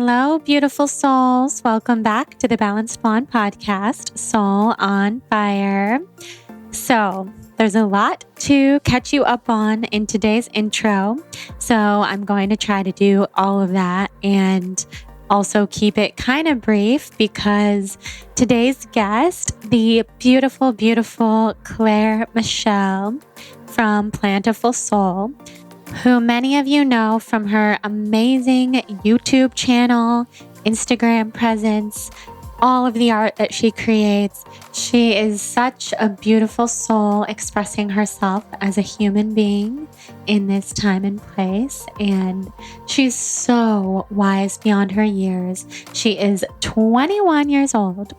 Hello, beautiful souls. Welcome back to the Balanced Blonde podcast, Soul on Fire. So, there's a lot to catch you up on in today's intro. So, I'm going to try to do all of that and also keep it kind of brief because today's guest, the beautiful, beautiful Claire Michelle from Plantiful Soul, who many of you know from her amazing YouTube channel, Instagram presence, all of the art that she creates. She is such a beautiful soul expressing herself as a human being in this time and place. And she's so wise beyond her years. She is 21 years old.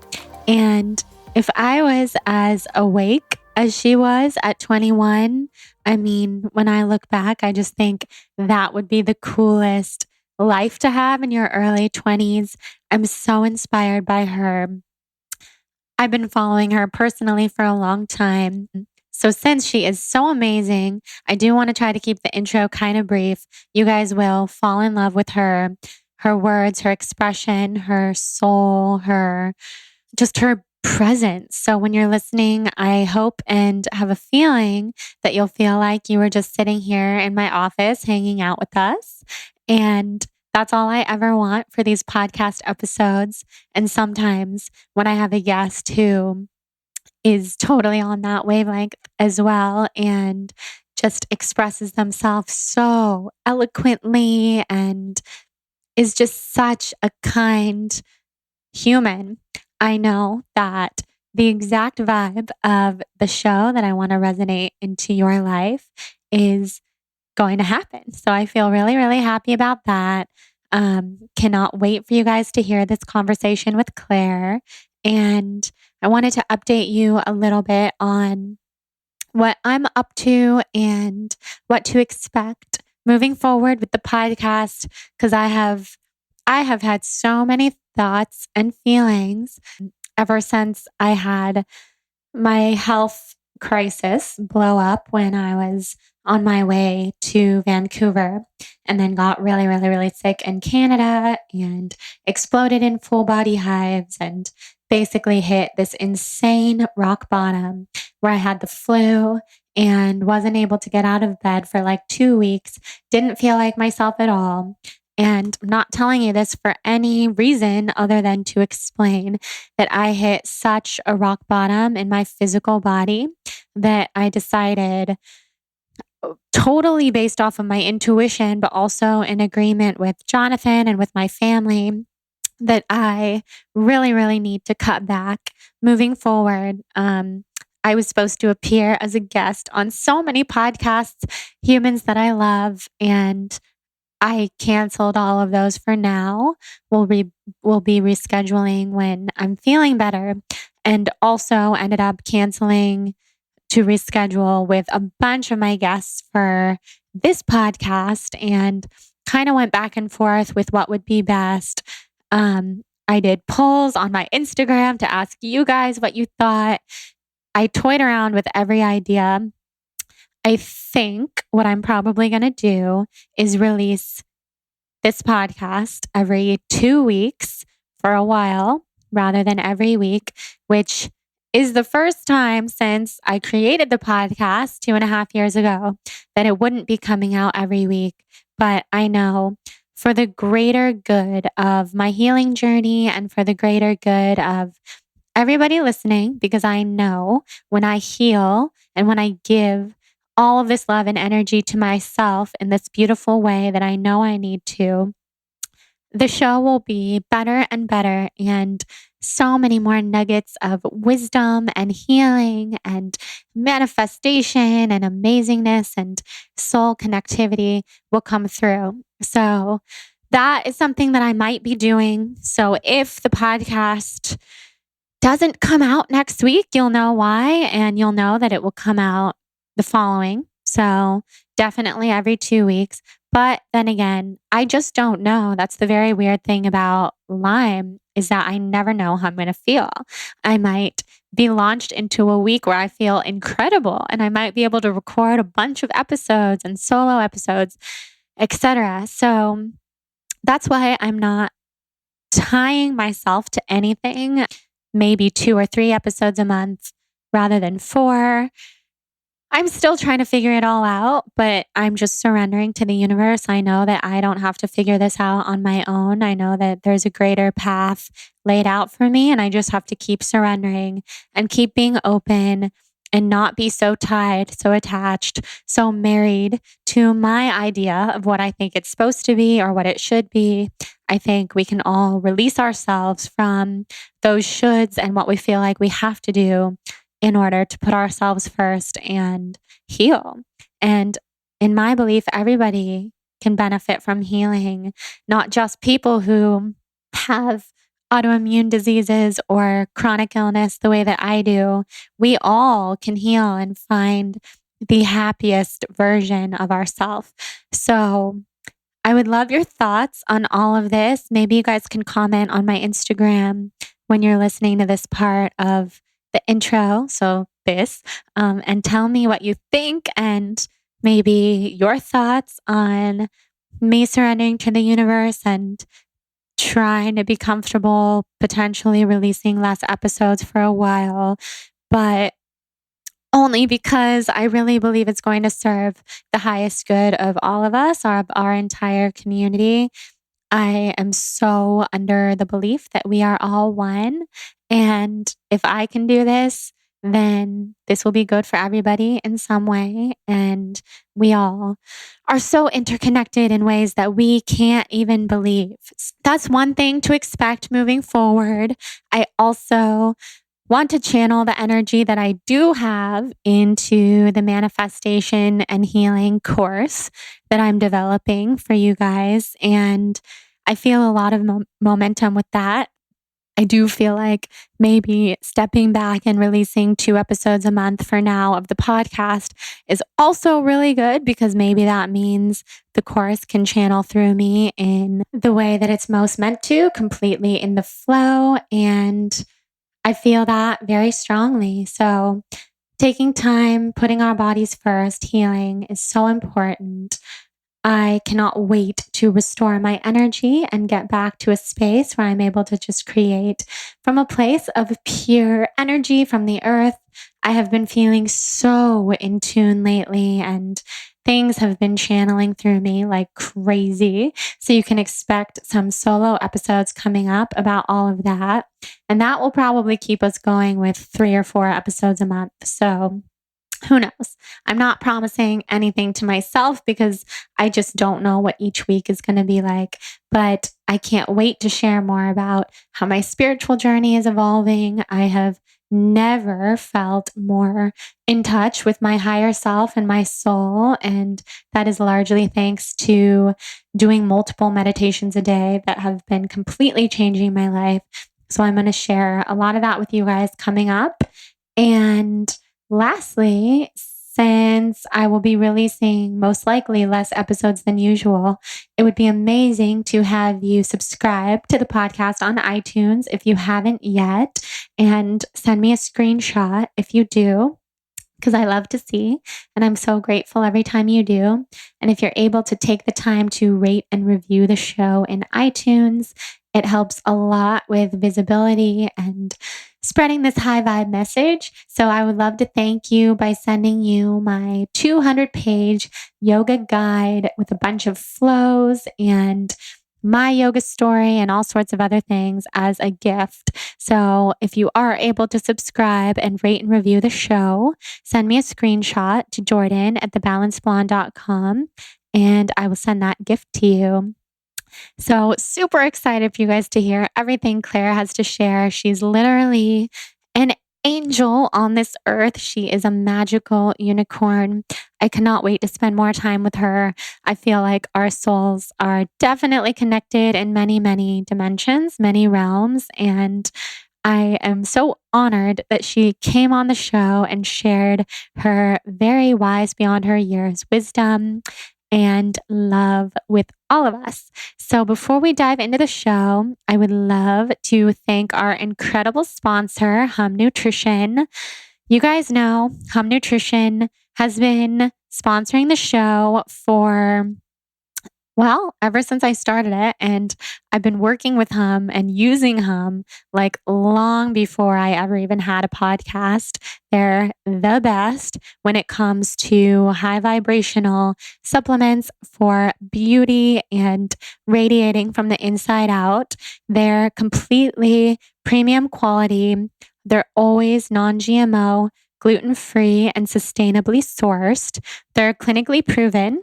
And if I was as awake as she was at 21, I mean, when I look back, I just think that would be the coolest life to have in your early 20s. I'm so inspired by her. I've been following her personally for a long time. So since she is so amazing, I do want to try to keep the intro kind of brief. You guys will fall in love with her words, her expression, her soul, her presence. So when you're listening, I hope and have a feeling that you'll feel like you were just sitting here in my office hanging out with us. And that's all I ever want for these podcast episodes. And sometimes when I have a guest who is totally on that wavelength as well and just expresses themselves so eloquently and is just such a kind human, I know that the exact vibe of the show that I want to resonate into your life is going to happen. So I feel really, really happy about that. Cannot wait for you guys to hear this conversation with Claire. And I wanted to update you a little bit on what I'm up to and what to expect moving forward with the podcast, because I have had so many thoughts and feelings ever since I had my health crisis blow up when I was on my way to Vancouver and then got really, really, really sick in Canada and exploded in full body hives and basically hit this insane rock bottom where I had the flu and wasn't able to get out of bed for like 2 weeks, didn't feel like myself at all. And I'm not telling you this for any reason other than to explain that I hit such a rock bottom in my physical body that I decided, totally based off of my intuition, but also in agreement with Jonathan and with my family, that I really, really need to cut back moving forward. I was supposed to appear as a guest on so many podcasts, humans that I love, and I canceled all of those for now. We'll be rescheduling when I'm feeling better, and also ended up canceling to reschedule with a bunch of my guests for this podcast and kind of went back and forth with what would be best. I did polls on my Instagram to ask you guys what you thought. I toyed around with every idea. I think what I'm probably going to do is release this podcast every 2 weeks for a while rather than every week, which is the first time since I created the podcast 2.5 years ago that it wouldn't be coming out every week. But I know for the greater good of my healing journey and for the greater good of everybody listening, because I know when I heal and when I give all of this love and energy to myself in this beautiful way that I know I need to, the show will be better and better, and so many more nuggets of wisdom and healing and manifestation and amazingness and soul connectivity will come through. So that is something that I might be doing. So if the podcast doesn't come out next week, you'll know why, and you'll know that it will come out the following. So definitely every 2 weeks. But then again, I just don't know. That's the very weird thing about Lyme, is that I never know how I'm going to feel. I might be launched into a week where I feel incredible and I might be able to record a bunch of episodes and solo episodes, etc. So that's why I'm not tying myself to anything, maybe 2 or 3 episodes a month rather than 4. I'm still trying to figure it all out, but I'm just surrendering to the universe. I know that I don't have to figure this out on my own. I know that there's a greater path laid out for me, and I just have to keep surrendering and keep being open and not be so tied, so attached, so married to my idea of what I think it's supposed to be or what it should be. I think we can all release ourselves from those shoulds and what we feel like we have to do in order to put ourselves first and heal. And in my belief, everybody can benefit from healing, not just people who have autoimmune diseases or chronic illness the way that I do. We all can heal and find the happiest version of ourselves. So I would love your thoughts on all of this. Maybe you guys can comment on my Instagram when you're listening to this part of the intro. So and tell me what you think and maybe your thoughts on me surrendering to the universe and trying to be comfortable, potentially releasing less episodes for a while, but only because I really believe it's going to serve the highest good of all of us, of our entire community. I am so under the belief that we are all one. And if I can do this, then this will be good for everybody in some way. And we all are so interconnected in ways that we can't even believe. That's one thing to expect moving forward. I also want to channel the energy that I do have into the manifestation and healing course that I'm developing for you guys. And I feel a lot of momentum with that. I do feel like maybe stepping back and releasing 2 episodes a month for now of the podcast is also really good, because maybe that means the course can channel through me in the way that it's most meant to, completely in the flow. And I feel that very strongly. So taking time, putting our bodies first, healing is so important. I cannot wait to restore my energy and get back to a space where I'm able to just create from a place of pure energy from the earth. I have been feeling so in tune lately, and things have been channeling through me like crazy. So you can expect some solo episodes coming up about all of that. And that will probably keep us going with 3 or 4 episodes a month. So who knows? I'm not promising anything to myself because I just don't know what each week is going to be like. But I can't wait to share more about how my spiritual journey is evolving. I have never felt more in touch with my higher self and my soul. And that is largely thanks to doing multiple meditations a day that have been completely changing my life. So I'm going to share a lot of that with you guys coming up. And lastly, since I will be releasing most likely less episodes than usual, it would be amazing to have you subscribe to the podcast on iTunes if you haven't yet, and send me a screenshot if you do, because I love to see, and I'm so grateful every time you do. And if you're able to take the time to rate and review the show in iTunes, it helps a lot with visibility and spreading this high vibe message. So I would love to thank you by sending you my 200-page yoga guide with a bunch of flows and my yoga story and all sorts of other things as a gift. So if you are able to subscribe and rate and review the show, send me a screenshot to jordan@thebalancedblonde.com and I will send that gift to you. So super excited for you guys to hear everything Claire has to share. She's literally an angel on this earth. She is a magical unicorn. I cannot wait to spend more time with her. I feel like our souls are definitely connected in many, many dimensions, many realms. And I am so honored that she came on the show and shared her very wise beyond her years wisdom and love with all of us. So before we dive into the show, I would love to thank our incredible sponsor, Hum Nutrition. You guys know Hum Nutrition has been sponsoring the show for Well, ever since I started it, and I've been working with Hum and using Hum like long before I ever even had a podcast. They're the best when it comes to high vibrational supplements for beauty and radiating from the inside out. They're completely premium quality. They're always non GMO, gluten free, and sustainably sourced. They're clinically proven.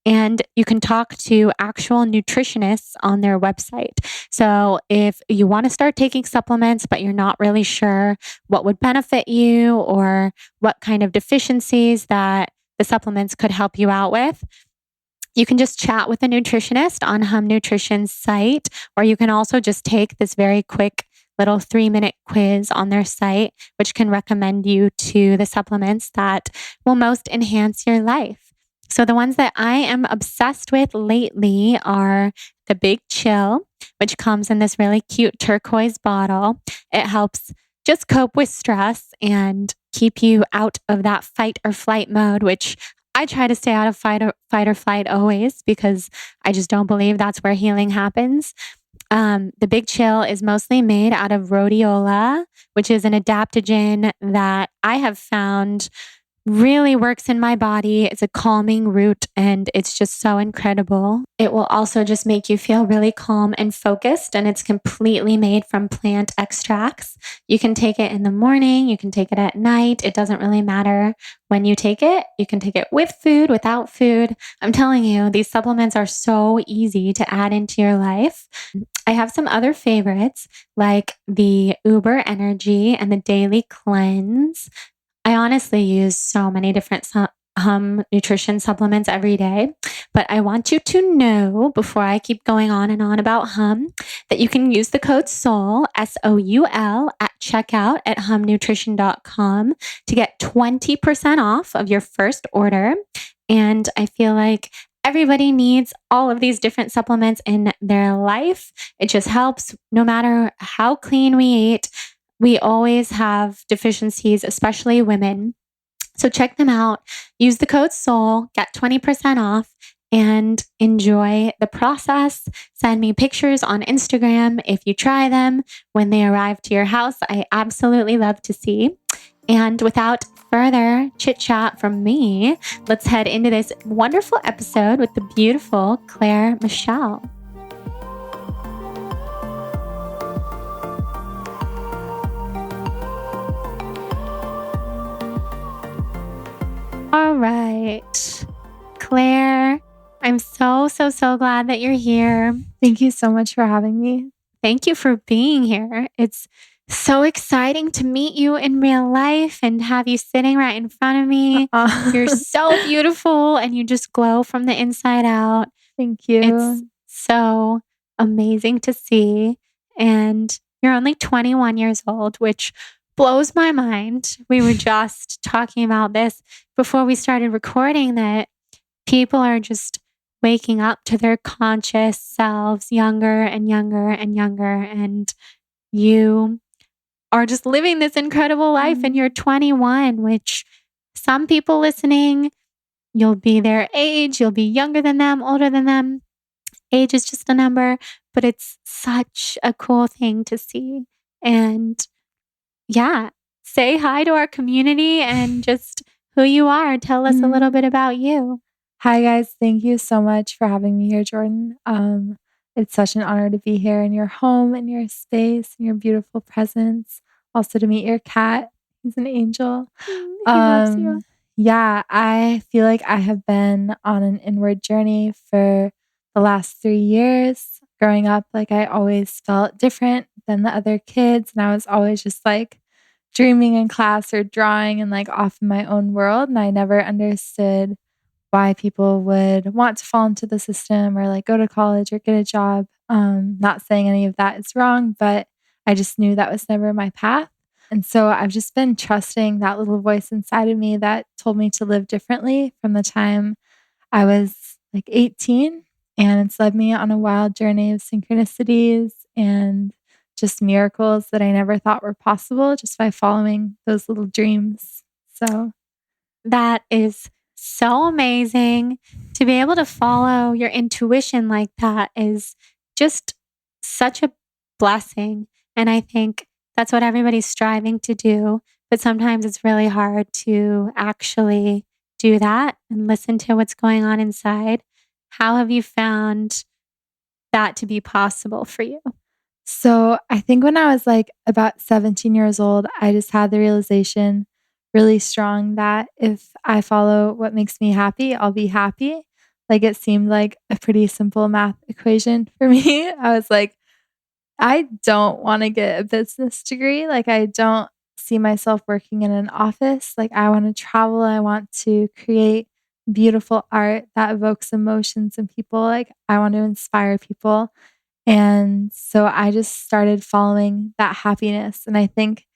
And you can talk to actual nutritionists on their website. So if you want to start taking supplements, but you're not really sure what would benefit you or what kind of deficiencies that the supplements could help you out with, you can just chat with a nutritionist on Hum Nutrition's site, or you can also just take this very quick little 3-minute quiz on their site, which can recommend you to the supplements that will most enhance your life. So the ones that I am obsessed with lately are the Big Chill, which comes in this really cute turquoise bottle. It helps just cope with stress and keep you out of that fight or flight mode, which I try to stay out of fight or flight always because I just don't believe that's where healing happens. The Big Chill is mostly made out of rhodiola, which is an adaptogen that I have found really works in my body. It's a calming root and it's just so incredible. It will also just make you feel really calm and focused, and it's completely made from plant extracts. You can take it in the morning, you can take it at night. It doesn't really matter when you take it. You can take it with food, without food. I'm telling you, these supplements are so easy to add into your life. I have some other favorites like the Uber Energy and the Daily Cleanse. I honestly use so many different Hum nutrition supplements every day, but I want you to know before I keep going on and on about Hum that you can use the code SOUL, SOUL, at checkout at humnutrition.com to get 20% off of your first order. And I feel like everybody needs all of these different supplements in their life. It just helps no matter how clean we eat. We always have deficiencies, especially women. So check them out. Use the code SOUL, get 20% off, and enjoy the process. Send me pictures on Instagram if you try them when they arrive to your house. I absolutely love to see. And without further chit chat from me, let's head into this wonderful episode with the beautiful Claire Michelle. All right, Claire, I'm so glad that you're here. Thank you so much for having me. Thank you for being here. It's so exciting to meet you in real life and have you sitting right in front of me. You're so beautiful and you just glow from the inside out. Thank you. It's so amazing to see. And you're only 21 years old, which blows my mind. We were just talking about this before we started recording that people are just waking up to their conscious selves younger and younger and younger. And you are just living this incredible life and you're 21, which some people listening, you'll be their age, you'll be younger than them, older than them. Age is just a number, but it's such a cool thing to see. And yeah, say hi to our community and just who you are. Tell us a little bit about you. Hi, guys. Thank you so much for having me here, Jordan. It's such an honor to be here in your home, in your space, in your beautiful presence. Also to meet your cat. He's an angel. He loves you. Yeah, I feel like I have been on an inward journey for the last 3 years. Growing up, like I always felt different than the other kids. And I was always just like dreaming in class or drawing and like off in my own world. And I never understood why people would want to fall into the system or like go to college or get a job. Not saying any of that is wrong, but I just knew that was never my path. And so I've just been trusting that little voice inside of me that told me to live differently from the time I was like 18. And it's led me on a wild journey of synchronicities and just miracles that I never thought were possible just by following those little dreams. So that is so amazing. To be able to follow your intuition like that is just such a blessing. And I think that's what everybody's striving to do. But sometimes it's really hard to actually do that and listen to what's going on inside. How have you found that to be possible for you? So I think when I was like about 17 years old, I just had the realization really strong that if I follow what makes me happy, I'll be happy. Like it seemed like a pretty simple math equation for me. I was like, I don't want to get a business degree. Like, I don't see myself working in an office. Like, I want to travel. I want to create beautiful art that evokes emotions in people. Like, I want to inspire people. And so I just started following that happiness. And I think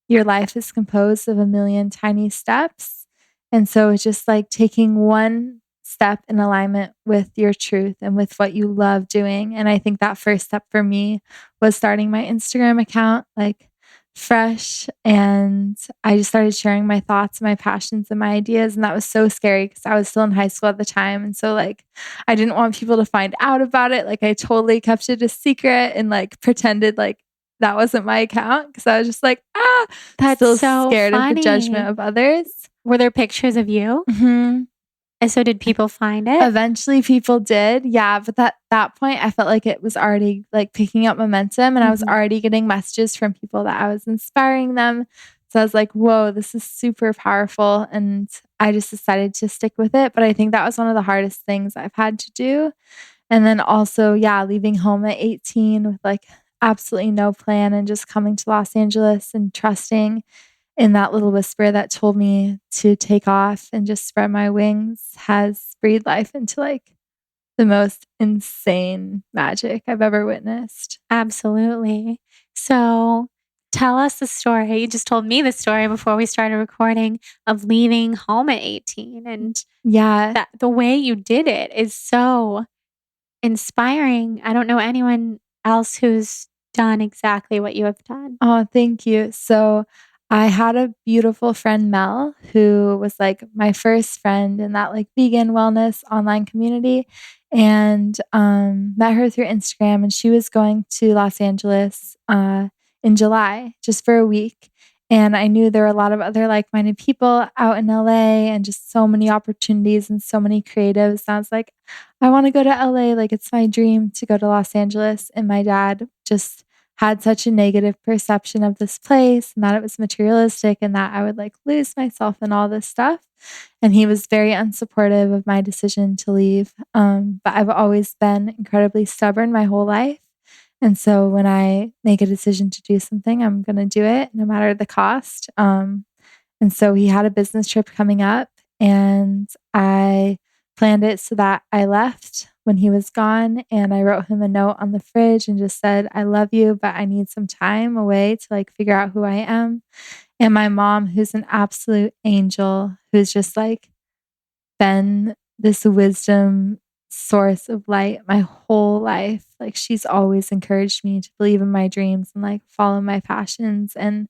your life is composed of a million tiny steps. And so it's just like taking one step in alignment with your truth and with what you love doing. And I think that first step for me was starting my Instagram account like fresh. And I just started sharing my thoughts, my passions, and my ideas. And that was so scary because I was still in high school at the time. And so, like, I didn't want people to find out about it. Like, I totally kept it a secret and like pretended like that wasn't my account because I was just like, That's still so scared of the funny. judgment of others. Were there pictures of you? Mm-hmm. And so did people find it? Eventually people did. Yeah. But that point, I felt like it was already like picking up momentum and I was already getting messages from people that I was inspiring them. So I was like, whoa, this is super powerful. And I just decided to stick with it. But I think that was one of the hardest things I've had to do. And then also, yeah, leaving home at 18 with like absolutely no plan and just coming to Los Angeles and trusting in that little whisper that told me to take off and just spread my wings has breathed life into like the most insane magic I've ever witnessed. Absolutely. So tell us the story. You just told me the story before we started recording of leaving home at 18. And Yeah. that the way you did it is so inspiring. I don't know anyone else who's done exactly what you have done. Oh, thank you. So I had a beautiful friend, Mel, who was like my first friend in that like vegan wellness online community. And met her through Instagram. And she was going to Los Angeles in July just for a week. And I knew there were a lot of other like minded people out in LA and just so many opportunities and so many creatives. And I was like, I want to go to LA. Like, it's my dream to go to Los Angeles. And my dad just had such a negative perception of this place and that it was materialistic and that I would like lose myself in all this stuff. And he was very unsupportive of my decision to leave. But I've always been incredibly stubborn my whole life. And so when I make a decision to do something, I'm going to do it no matter the cost. And so he had a business trip coming up and I planned it so that I left when he was gone. And I wrote him a note on the fridge and just said, I love you, but I need some time away to like figure out who I am. And my mom, who's an absolute angel, who's just like been this wisdom source of light my whole life. Like, she's always encouraged me to believe in my dreams and like follow my passions. And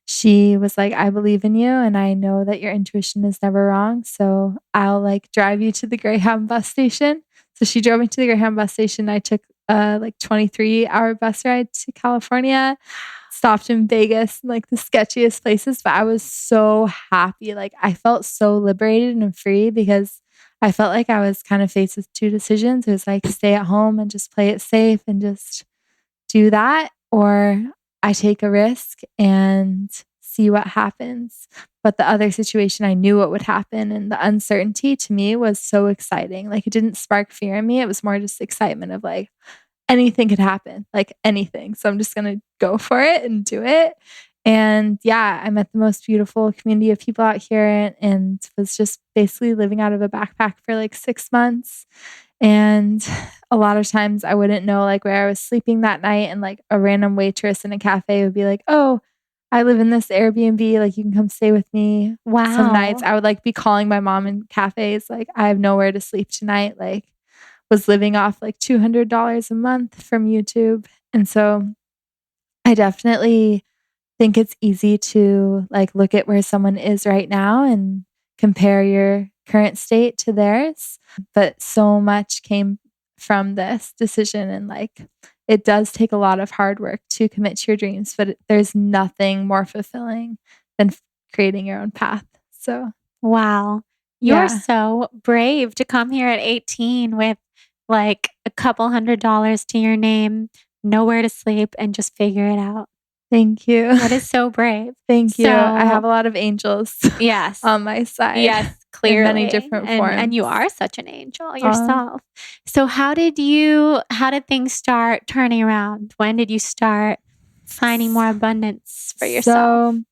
she was like, I believe in you and I know that your intuition is never wrong. So I'll like drive you to the Greyhound bus station. So she drove me to the Greyhound bus station. I took a like 23-hour bus ride to California, stopped in Vegas, like the sketchiest places, but I was so happy. Like, I felt so liberated and free because I felt like I was kind of faced with two decisions. It was like stay at home and just play it safe and just do that, or I take a risk and see what happens. But the other situation, I knew what would happen. And the uncertainty to me was so exciting. Like, it didn't spark fear in me. It was more just excitement of like, anything could happen, like anything. So I'm just going to go for it and do it. And yeah, I met the most beautiful community of people out here and was just basically living out of a backpack for like 6 months. And a lot of times I wouldn't know like where I was sleeping that night. And like a random waitress in a cafe would be like, oh, I live in this Airbnb. Like, you can come stay with me. Wow. Some nights I would like be calling my mom in cafes. Like, I have nowhere to sleep tonight. Like, was living off like $200 a month from YouTube. And so I definitely think it's easy to like look at where someone is right now and compare your current state to theirs. But so much came from this decision, and like it does take a lot of hard work to commit to your dreams, but there's nothing more fulfilling than creating your own path. So, wow. You're yeah. so brave to come here at 18 with like a couple $100 to your name, nowhere to sleep, and just figure it out. Thank you. That is so brave. Thank you. I have So, a lot of angels yes. on my side. Yes, In clearly. many different forms. And you are such an angel yourself. So how did things start turning around? When did you start finding more abundance for yourself? So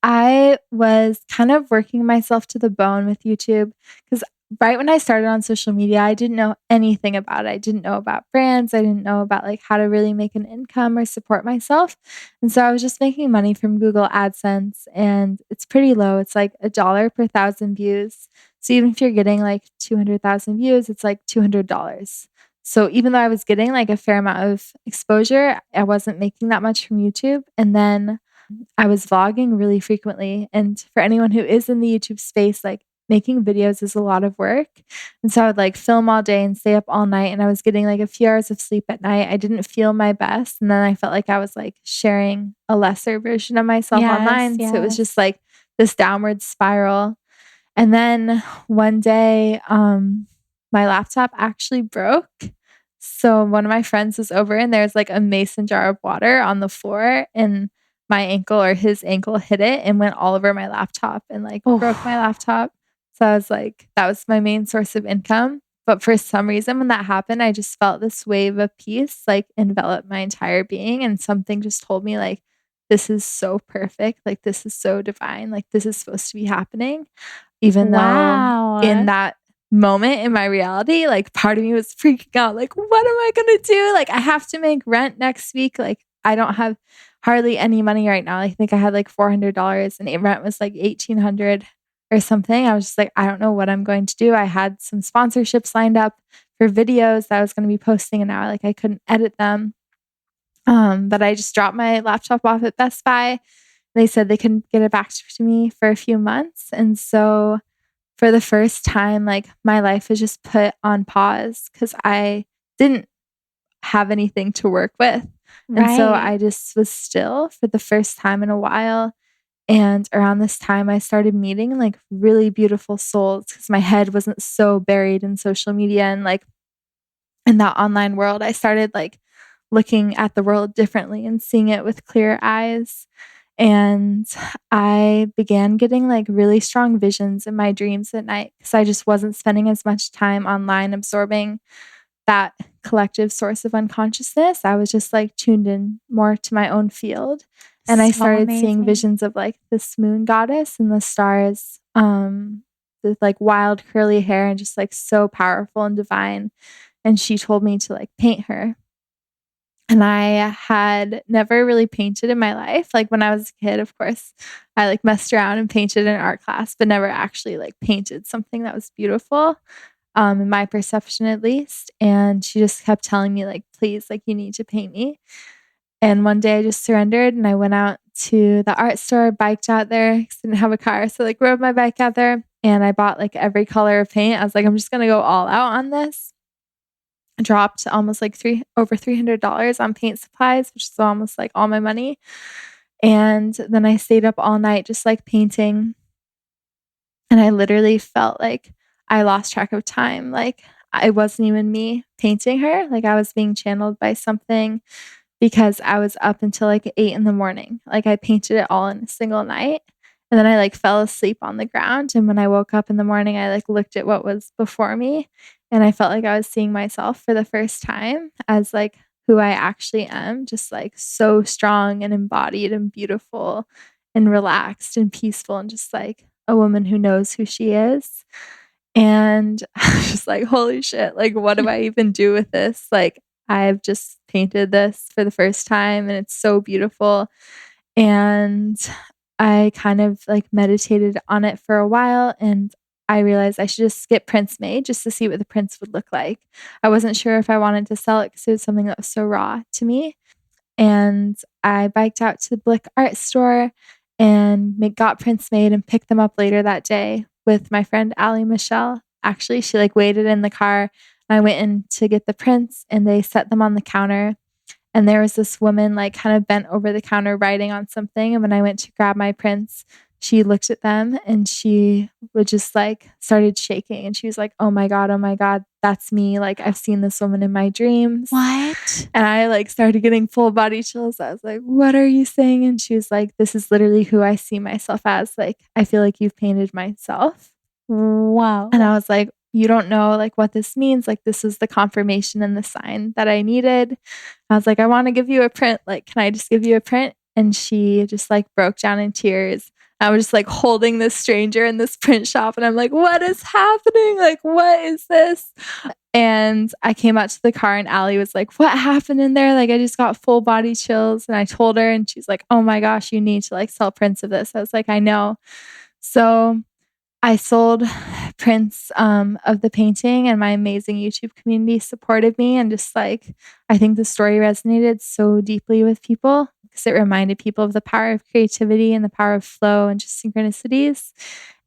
I was kind of working myself to the bone with YouTube because right when I started on social media, I didn't know anything about it. I didn't know about brands. I didn't know about like how to really make an income or support myself. And so I was just making money from Google AdSense, and it's pretty low. It's like $1 per 1,000 views. So even if you're getting like 200,000 views, it's like $200. So even though I was getting like a fair amount of exposure, I wasn't making that much from YouTube. And then I was vlogging really frequently. And for anyone who is in the YouTube space, like making videos is a lot of work. And so I would like film all day and stay up all night. And I was getting like a few hours of sleep at night. I didn't feel my best. And then I felt like I was like sharing a lesser version of myself online. So it was just like this downward spiral. And then one day, my laptop actually broke. So one of my friends was over, and there's like a mason jar of water on the floor, and my ankle or his ankle hit it and went all over my laptop and like broke my laptop. So I was like, that was my main source of income. But for some reason, when that happened, I just felt this wave of peace like envelop my entire being. And something just told me like, this is so perfect. Like, this is so divine. Like, this is supposed to be happening. Even though in that moment in my reality, like part of me was freaking out. Like, what am I going to do? Like, I have to make rent next week. Like, I don't have hardly any money right now. I think I had like $400 and rent was like $1,800 or something. I was just like, I don't know what I'm going to do. I had some sponsorships lined up for videos that I was going to be posting, and now like I couldn't edit them. But I just dropped my laptop off at Best Buy. They said they couldn't get it back to me for a few months. And so for the first time, like my life was just put on pause because I didn't have anything to work with. And so I just was still for the first time in a while. And around this time, I started meeting like really beautiful souls because my head wasn't so buried in social media and like in that online world. I started like looking at the world differently and seeing it with clear eyes. And I began getting like really strong visions in my dreams at night because I just wasn't spending as much time online absorbing that collective source of unconsciousness. I was just like tuned in more to my own field. And I started seeing visions of like this moon goddess and the stars, with like wild curly hair and just like so powerful and divine. And she told me to like paint her. And I had never really painted in my life. Like when I was a kid, of course, I like messed around and painted in art class, but never actually like painted something that was beautiful, in my perception at least. And she just kept telling me like, please, like you need to paint me. And one day I just surrendered and I went out to the art store, biked out there because I didn't have a car. So like rode my bike out there and I bought like every color of paint. I was like, I'm just going to go all out on this. Dropped almost like over $300 on paint supplies, which is almost like all my money. And then I stayed up all night just like painting. And I literally felt like I lost track of time. Like it wasn't even me painting her. Like I was being channeled by something because I was up until like 8 a.m. Like I painted it all in a single night. And then I like fell asleep on the ground. And when I woke up in the morning, I like looked at what was before me. And I felt like I was seeing myself for the first time as like who I actually am, just like so strong and embodied and beautiful and relaxed and peaceful and just like a woman who knows who she is. And I was just like, holy shit, like what do I even do with this? Like I've just painted this for the first time and it's so beautiful. And I kind of like meditated on it for a while and I realized I should just skip prints made just to see what the prints would look like. I wasn't sure if I wanted to sell it because it was something that was so raw to me. And I biked out to the Blick art store and got prints made and picked them up later that day with my friend Allie Michelle. Actually, she like waited in the car. I went in to get the prints and they set them on the counter. And there was this woman like kind of bent over the counter writing on something. And when I went to grab my prints, she looked at them and she would just like started shaking. And she was like, oh my God, that's me. Like I've seen this woman in my dreams. What? And I like started getting full body chills. I was like, what are you saying? And she was like, this is literally who I see myself as. Like, I feel like you've painted myself. Whoa. And I was like, you don't know like what this means. Like this is the confirmation and the sign that I needed. I was like, I want to give you a print. Like, can I just give you a print? And she just like broke down in tears. I was just like holding this stranger in this print shop. And I'm like, what is happening? Like, what is this? And I came out to the car and Allie was like, what happened in there? Like, I just got full body chills. And I told her and she's like, oh my gosh, you need to like sell prints of this. I was like, I know. So I sold prints of the painting and my amazing YouTube community supported me. And just like, I think the story resonated so deeply with people because it reminded people of the power of creativity and the power of flow and just synchronicities.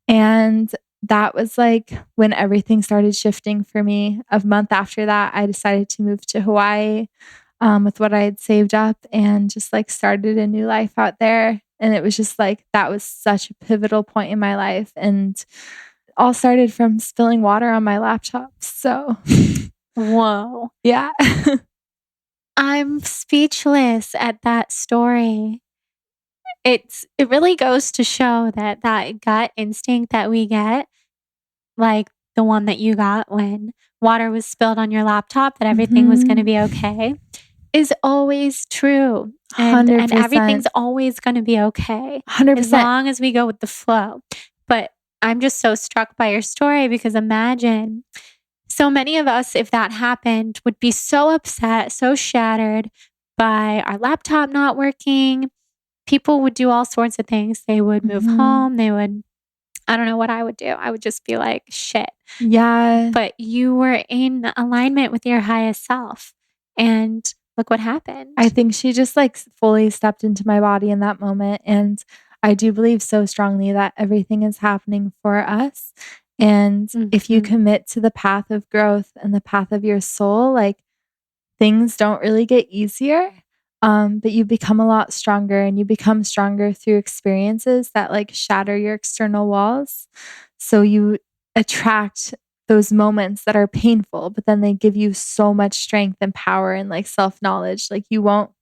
And that was like when everything started shifting for me. A month after that, I decided to move to Hawaii with what I had saved up and just like started a new life out there. And it was just like, that was such a pivotal point in my life. And all started from spilling water on my laptop. So, whoa. Yeah. I'm speechless at that story. It really goes to show that gut instinct that we get, like the one that you got when water was spilled on your laptop, that everything was going to be okay, is always true. And 100%. everything's always going to be okay. 100%. As long as we go with the flow. But I'm just so struck by your story because imagine so many of us, if that happened, would be so upset, so shattered by our laptop not working. People would do all sorts of things. They would move home. They would, I don't know what I would do. I would just be like, shit. Yeah. But you were in alignment with your highest self. And look what happened. I think she just like fully stepped into my body in that moment. And I do believe so strongly that everything is happening for us. And if you commit to the path of growth and the path of your soul, like things don't really get easier. But you become a lot stronger and you become stronger through experiences that like shatter your external walls. So you attract those moments that are painful, but then they give you so much strength and power and like self-knowledge. Like you won't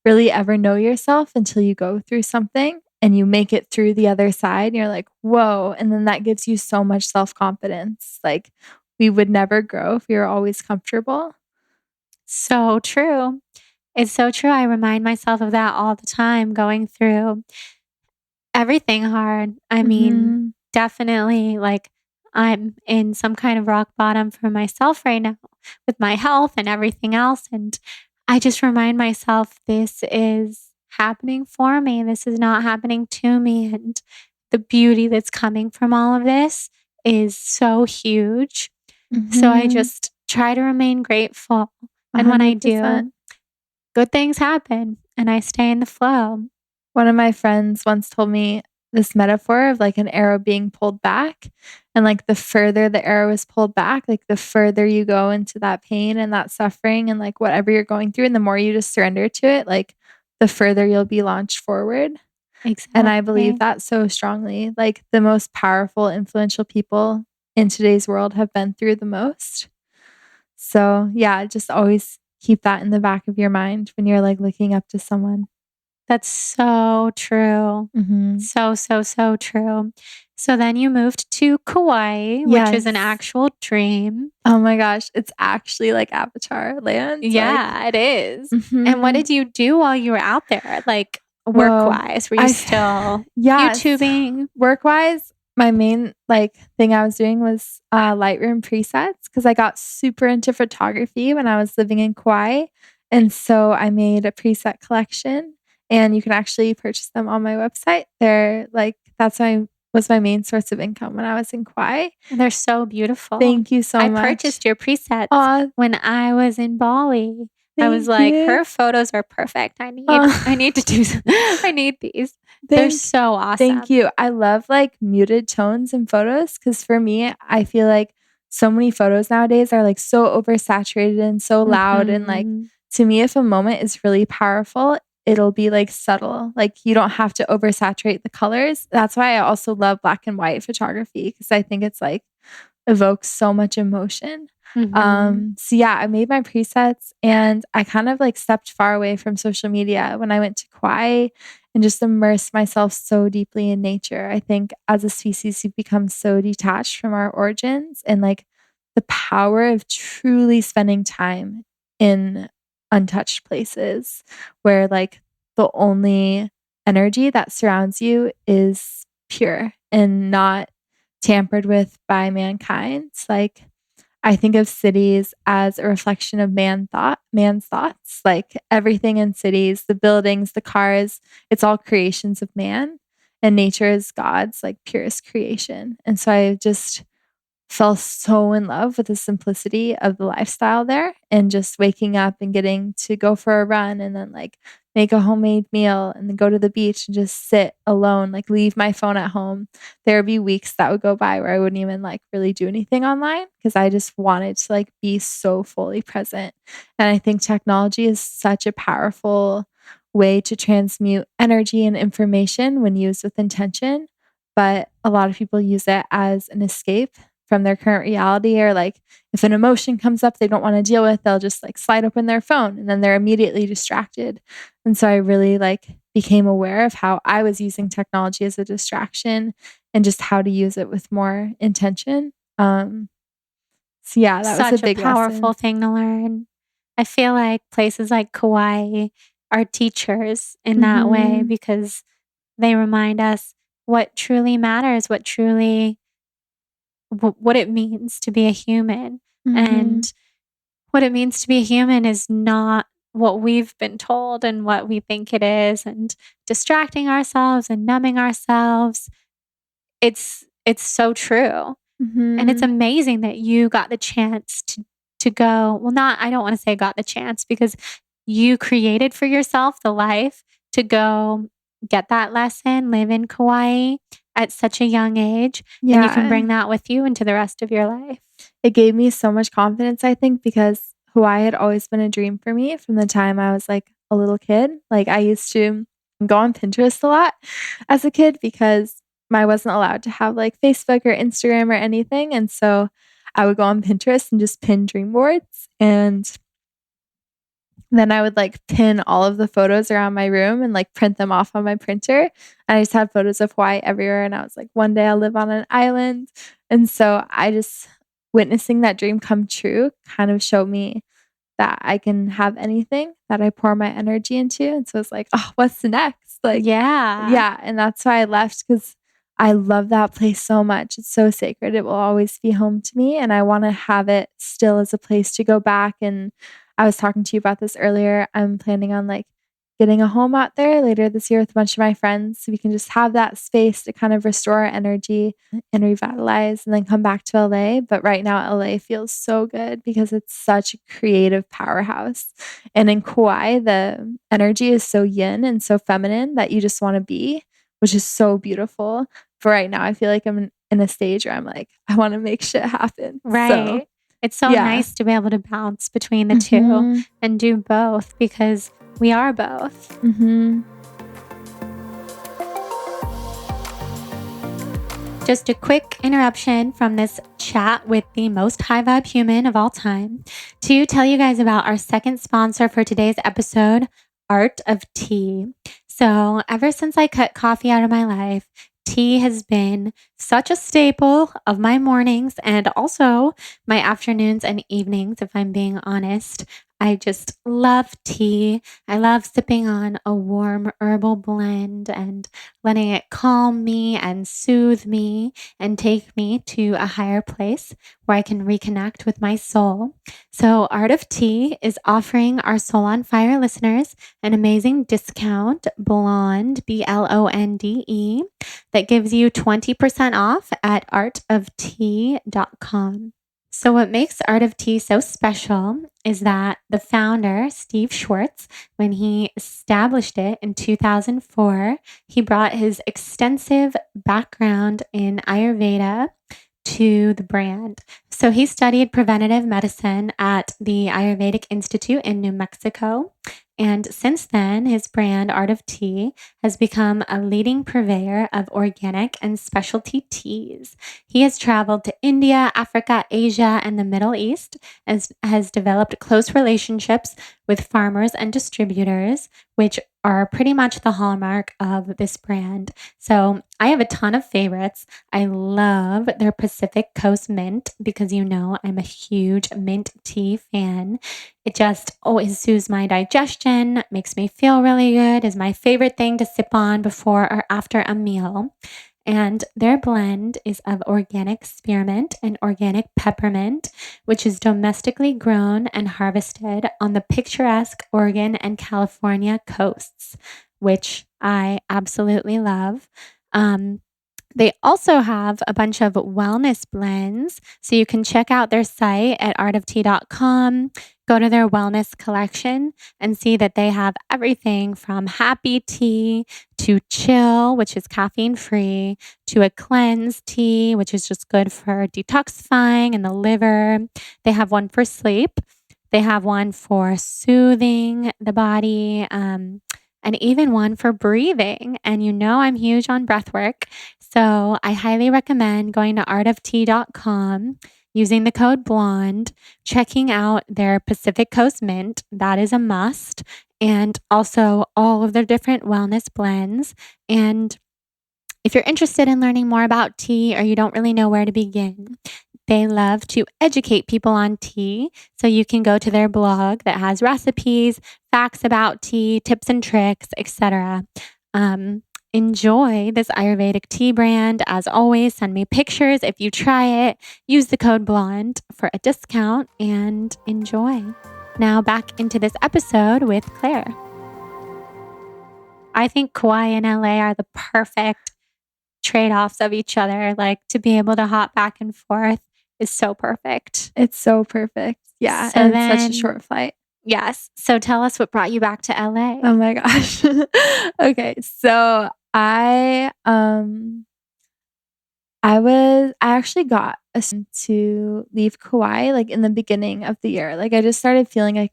really ever know yourself until you go through something and you make it through the other side. And you're like, whoa. And then that gives you so much self-confidence. Like we would never grow if we were always comfortable. So true. It's so true. I remind myself of that all the time going through everything hard. I mean, definitely like I'm in some kind of rock bottom for myself right now with my health and everything else. And I just remind myself this is happening for me. This is not happening to me. And the beauty that's coming from all of this is so huge. So I just try to remain grateful. 100%. And when I do, good things happen and I stay in the flow. One of my friends once told me this metaphor of like an arrow being pulled back. And like the further the arrow is pulled back, like the further you go into that pain and that suffering and like whatever you're going through. And the more you just surrender to it, like the further you'll be launched forward. Exactly. And I believe that so strongly. Like the most powerful, influential people in today's world have been through the most. So yeah, just always keep that in the back of your mind when you're like looking up to someone. That's so true. So true. So then you moved to Kauai, which is an actual dream. Oh my gosh. It's actually like Avatar land. Yeah, it is. And what did you do while you were out there? Like work-wise, were you still YouTubing? Work-wise, my main like thing I was doing was Lightroom presets because I got super into photography when I was living in Kauai. And so I made a preset collection and you can actually purchase them on my website. They're like, was my main source of income when I was in Kauai. They're so beautiful. Thank you so much. I purchased your presets when I was in Bali. I was Thank like, you. her photos are perfect. I need to do I need these. They're Thank so thank awesome. you. I love, like, muted tones in photos because for me, I feel like so many photos nowadays are, like, so oversaturated and so loud, and, like, Mhm. to me, if a moment is really powerful, it'll be, like, subtle. Like, you don't have to oversaturate the colors. That's why I also love black and white photography because I think it's, like, evokes so much emotion. Mhm. So yeah, I made my presets and I kind of like stepped far away from social media when I went to Kauai and just immersed myself so deeply in nature. I think as a species, we become so detached from our origins and like the power of truly spending time in untouched places where like the only energy that surrounds you is pure and not tampered with by mankind. Like I think of cities as a reflection of man's thoughts. Like everything in cities, the buildings, the cars, it's all creations of man. And nature is God's like purest creation. And so I just fell so in love with the simplicity of the lifestyle there and just waking up and getting to go for a run and then like make a homemade meal and then go to the beach and just sit alone, like leave my phone at home. There would be weeks that would go by where I wouldn't even like really do anything online because I just wanted to like be so fully present. And I think technology is such a powerful way to transmute energy and information when used with intention. But a lot of people use it as an escape from their current reality, or like if an emotion comes up they don't want to deal with, they'll just like slide open their phone and then they're immediately distracted. And so I really like became aware of how I was using technology as a distraction and just how to use it with more intention. So yeah, that was a Such a big powerful lesson. thing to learn. I feel like places like Kauai are teachers in that way Mhm. because they remind us what truly matters, what it means to be a human. Mhm. And what it means to be a human is not what we've been told and what we think it is, and distracting ourselves and numbing ourselves. It's so true. And it's Mhm. amazing that you got the chance to go, well, not I don't wanna say got the chance because you created for yourself the life to go get that lesson, live in Kauai at such a young age, and you can Yeah. bring that with you into the rest of your life. It gave me so much confidence, I think, because Hawaii had always been a dream for me from the time I was like a little kid. Like I used to go on Pinterest a lot as a kid because I wasn't allowed to have like Facebook or Instagram or anything. And so I would go on Pinterest and just pin dream boards. And then I would like pin all of the photos around my room and like print them off on my printer. And I just had photos of Hawaii everywhere. And I was like, one day I'll live on an island. And so I just witnessing that dream come true kind of showed me that I can have anything that I pour my energy into. And so it's like, oh, what's next? Like, Yeah. yeah. And that's why I left because I love that place so much. It's so sacred. It will always be home to me. And I want to have it still as a place to go back. And I was talking to you about this earlier. I'm planning on like getting a home out there later this year with a bunch of my friends so we can just have that space to kind of restore our energy and revitalize and then come back to LA. But right now, LA feels so good because it's such a creative powerhouse. And in Kauai, the energy is so yin and so feminine that you just want to be, which is so beautiful. For right now, I feel like I'm in a stage where I'm like, I want to make shit happen. So, Right. It's so yeah. nice to be able to bounce between the two Mhm. and do both because we are both. Mhm. Just a quick interruption from this chat with the most high vibe human of all time to tell you guys about our second sponsor for today's episode, Art of Tea. So, ever since I cut coffee out of my life, tea has been such a staple of my mornings and also my afternoons and evenings, if I'm being honest. I just love tea. I love sipping on a warm herbal blend and letting it calm me and soothe me and take me to a higher place where I can reconnect with my soul. So, Art of Tea is offering our Soul on Fire listeners an amazing discount, Blonde, BLONDE, that gives you 20% off at artoftea.com. So, what makes Art of Tea so special is that the founder, Steve Schwartz, when he established it in 2004, he brought his extensive background in Ayurveda to the brand. So, he studied preventative medicine at the Ayurvedic Institute in New Mexico. And since then, his brand, Art of Tea, has become a leading purveyor of organic and specialty teas. He has traveled to India, Africa, Asia, and the Middle East, and has developed close relationships with farmers and distributors, which are pretty much the hallmark of this brand. So I have a ton of favorites. I love their Pacific Coast mint because I'm a huge mint tea fan. It just always soothes my digestion, makes me feel really good, is my favorite thing to sip on before or after a meal. And their blend is of organic spearmint and organic peppermint, which is domestically grown and harvested on the picturesque Oregon and California coasts, which I absolutely love. They also have a bunch of wellness blends. So you can check out their site at artoftea.com, go to their wellness collection and see that they have everything from happy tea to chill, which is caffeine free, to a cleanse tea, which is just good for detoxifying and the liver. They have one for sleep. They have one for soothing the body, and even one for breathing. And I'm huge on breath work. So I highly recommend going to artoftea.com, using the code BLONDE, checking out their Pacific Coast Mint. That is a must. And also all of their different wellness blends. And if you're interested in learning more about tea or you don't really know where to begin, they love to educate people on tea. So you can go to their blog that has recipes, facts about tea, tips and tricks, etc. Enjoy this Ayurvedic tea brand. As always, send me pictures if you try it. Use the code BLONDE for a discount and enjoy. Now back into this episode with Claire. I think Kauai and LA are the perfect trade-offs of each other. Like, to be able to hop back and forth is so perfect. It's so perfect. Yeah. So and then, it's such a short flight. Yes. So tell us what brought you back to LA. Oh my gosh. Okay. So I actually got to leave Kauai like in the beginning of the year. Like I just started feeling like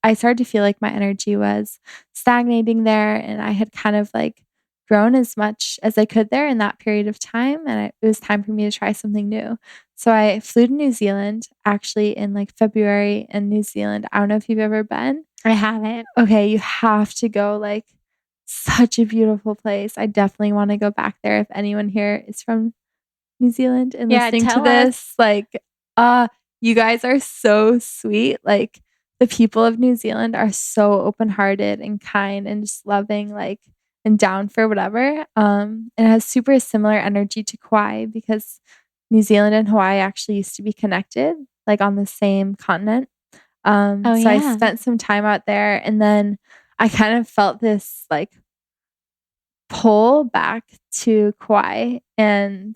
I started to feel like my energy was stagnating there, and I had kind of like grown as much as I could there in that period of time, and it was time for me to try something new. So I flew to New Zealand actually in like February in New Zealand. I don't know if you've ever been. I haven't. Okay, you have to go. Like, such a beautiful place. I definitely want to go back there. If anyone here is from New Zealand and listening to this, like, you guys are so sweet. Like, the people of New Zealand are so open-hearted and kind and just loving, like, and down for whatever. It has super similar energy to Kauai because New Zealand and Hawaii actually used to be connected, like on the same continent. I spent some time out there, and then I kind of felt this like pull back to Kauai, and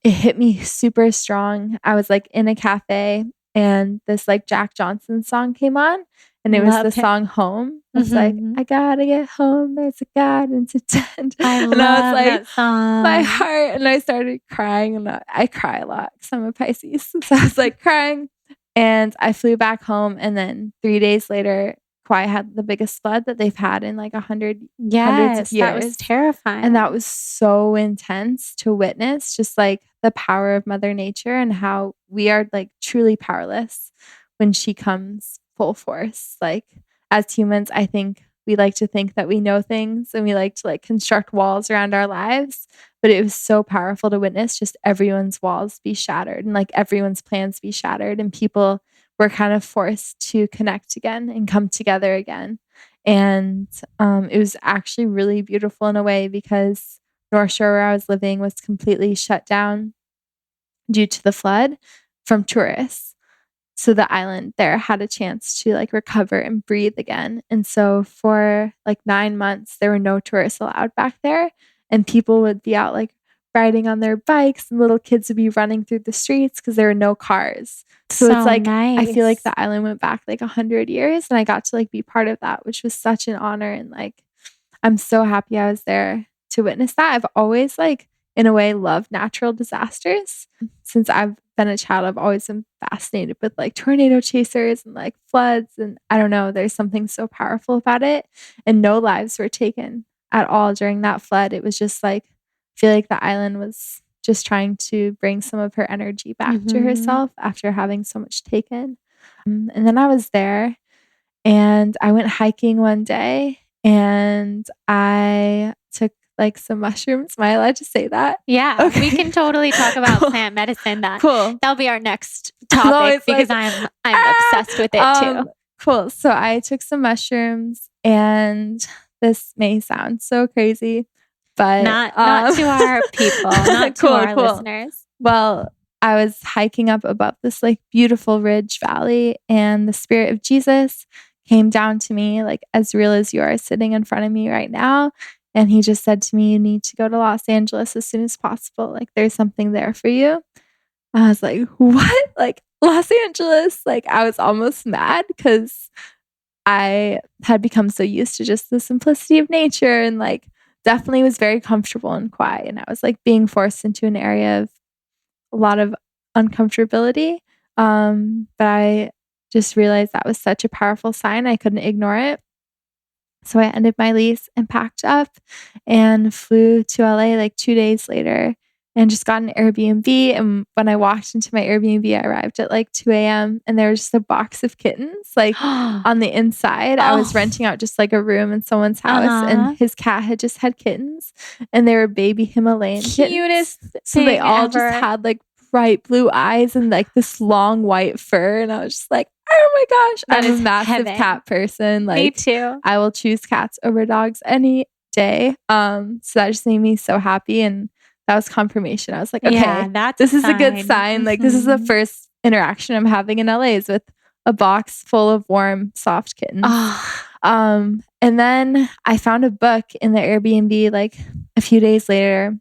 it hit me super strong. I was like in a cafe, and this like Jack Johnson song came on, and it was the song Home. It's like, I gotta get home, there's a garden to tend. I was like, that song. My heart, and I started crying, and I cry a lot because I'm a Pisces. So I was like crying, and I flew back home, and then 3 days later, Kauai had the biggest flood that they've had in like hundreds of years. That was terrifying. And that was so intense to witness, just like the power of Mother Nature and how we are like truly powerless when she comes full force. Like, as humans, I think we like to think that we know things, and we like to like construct walls around our lives. But it was so powerful to witness just everyone's walls be shattered and like everyone's plans be shattered, and people were kind of forced to connect again and come together again. And it was actually really beautiful in a way because North Shore, where I was living, was completely shut down due to the flood from tourists. So the island there had a chance to like recover and breathe again. And so for like 9 months, there were no tourists allowed back there, and people would be out like riding on their bikes, and little kids would be running through the streets because there were no cars. So it's So like, I feel like nice. the island went back like 100 years, and I got to like be part of that, which was such an honor. And like, I'm so happy I was there to witness that. I've always like, in a way, loved natural disasters. Since I've been a child, I've always been fascinated with like tornado chasers and like floods. And I don't know, there's something so powerful about it. And no lives were taken at all during that flood. It was just like, I feel like the island was just trying to bring some of her energy back to herself after having so much taken. And then I was there and I went hiking one day and I took like some mushrooms. Am I allowed to say that? Yeah, Okay. we can totally talk about Cool. plant medicine. Cool. That'll be our next I'm topic always because like, I'm obsessed with it too. Cool. So I took some mushrooms, and this may sound so crazy, but Not to our people, not to Cool, our cool. listeners. Well, I was hiking up above this like beautiful ridge valley, and the Spirit of Jesus came down to me, like as real as you are sitting in front of me right now. And he just said to me, "You need to go to Los Angeles as soon as possible. Like there's something there for you." I was like, "What? Like Los Angeles?" Like I was almost mad because I had become so used to just the simplicity of nature, and like definitely was very comfortable and quiet. And I was like being forced into an area of a lot of uncomfortability. But I just realized that was such a powerful sign. I couldn't ignore it. So I ended my lease and packed up and flew to LA like 2 days later and just got an Airbnb. And when I walked into my Airbnb, I arrived at like 2 a.m. and there was just a box of kittens like on the inside. I was renting out just like a room in someone's house, and his cat had just had kittens, and they were baby Himalayan Cutest kittens. So they all ever. just had like bright blue eyes and like this long white fur. And I was just like, oh my gosh, That I'm is a massive heaven. cat person. Like, Me too. I will choose cats over dogs any day. So that just made me so happy, and that was confirmation. I was like, okay, Yeah, this is a good sign. Like this is the Mhm. first interaction I'm having in LA is with a box full of warm, soft kittens. And then I found a book in the Airbnb like a few days later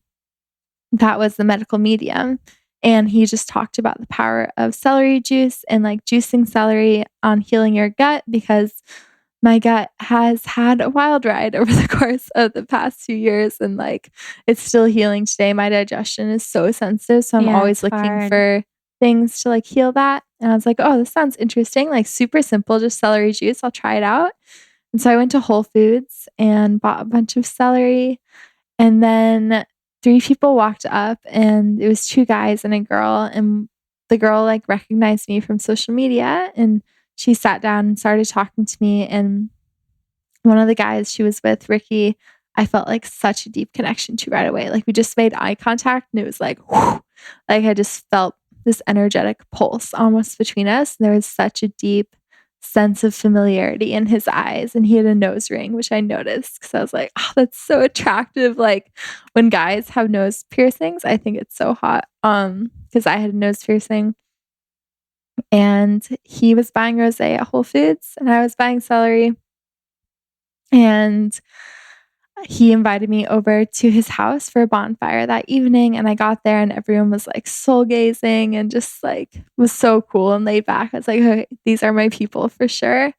that was the medical medium. And he just talked about the power of celery juice and like juicing celery on healing your gut, because my gut has had a wild ride over the course of the past few years, and like it's still healing today. My digestion is so sensitive. So I'm always looking for things to like heal that. And I was like, oh, this sounds interesting. Like super simple, just celery juice. I'll try it out. And so I went to Whole Foods and bought a bunch of celery. And then 3 people walked up, and it was 2 guys and a girl. And the girl like recognized me from social media, and she sat down and started talking to me. And one of the guys she was with, Ricky, I felt like such a deep connection to right away. Like we just made eye contact, and it was like, whew, like I just felt this energetic pulse almost between us. And there was such a deep sense of familiarity in his eyes, and he had a nose ring, which I noticed because I was like, oh, that's so attractive. Like when guys have nose piercings, I think it's so hot. Because I had a nose piercing, and he was buying rosé at Whole Foods, and I was buying celery. And he invited me over to his house for a bonfire that evening. And I got there, and everyone was like soul gazing and just like was so cool and laid back. I was like, okay, these are my people for sure.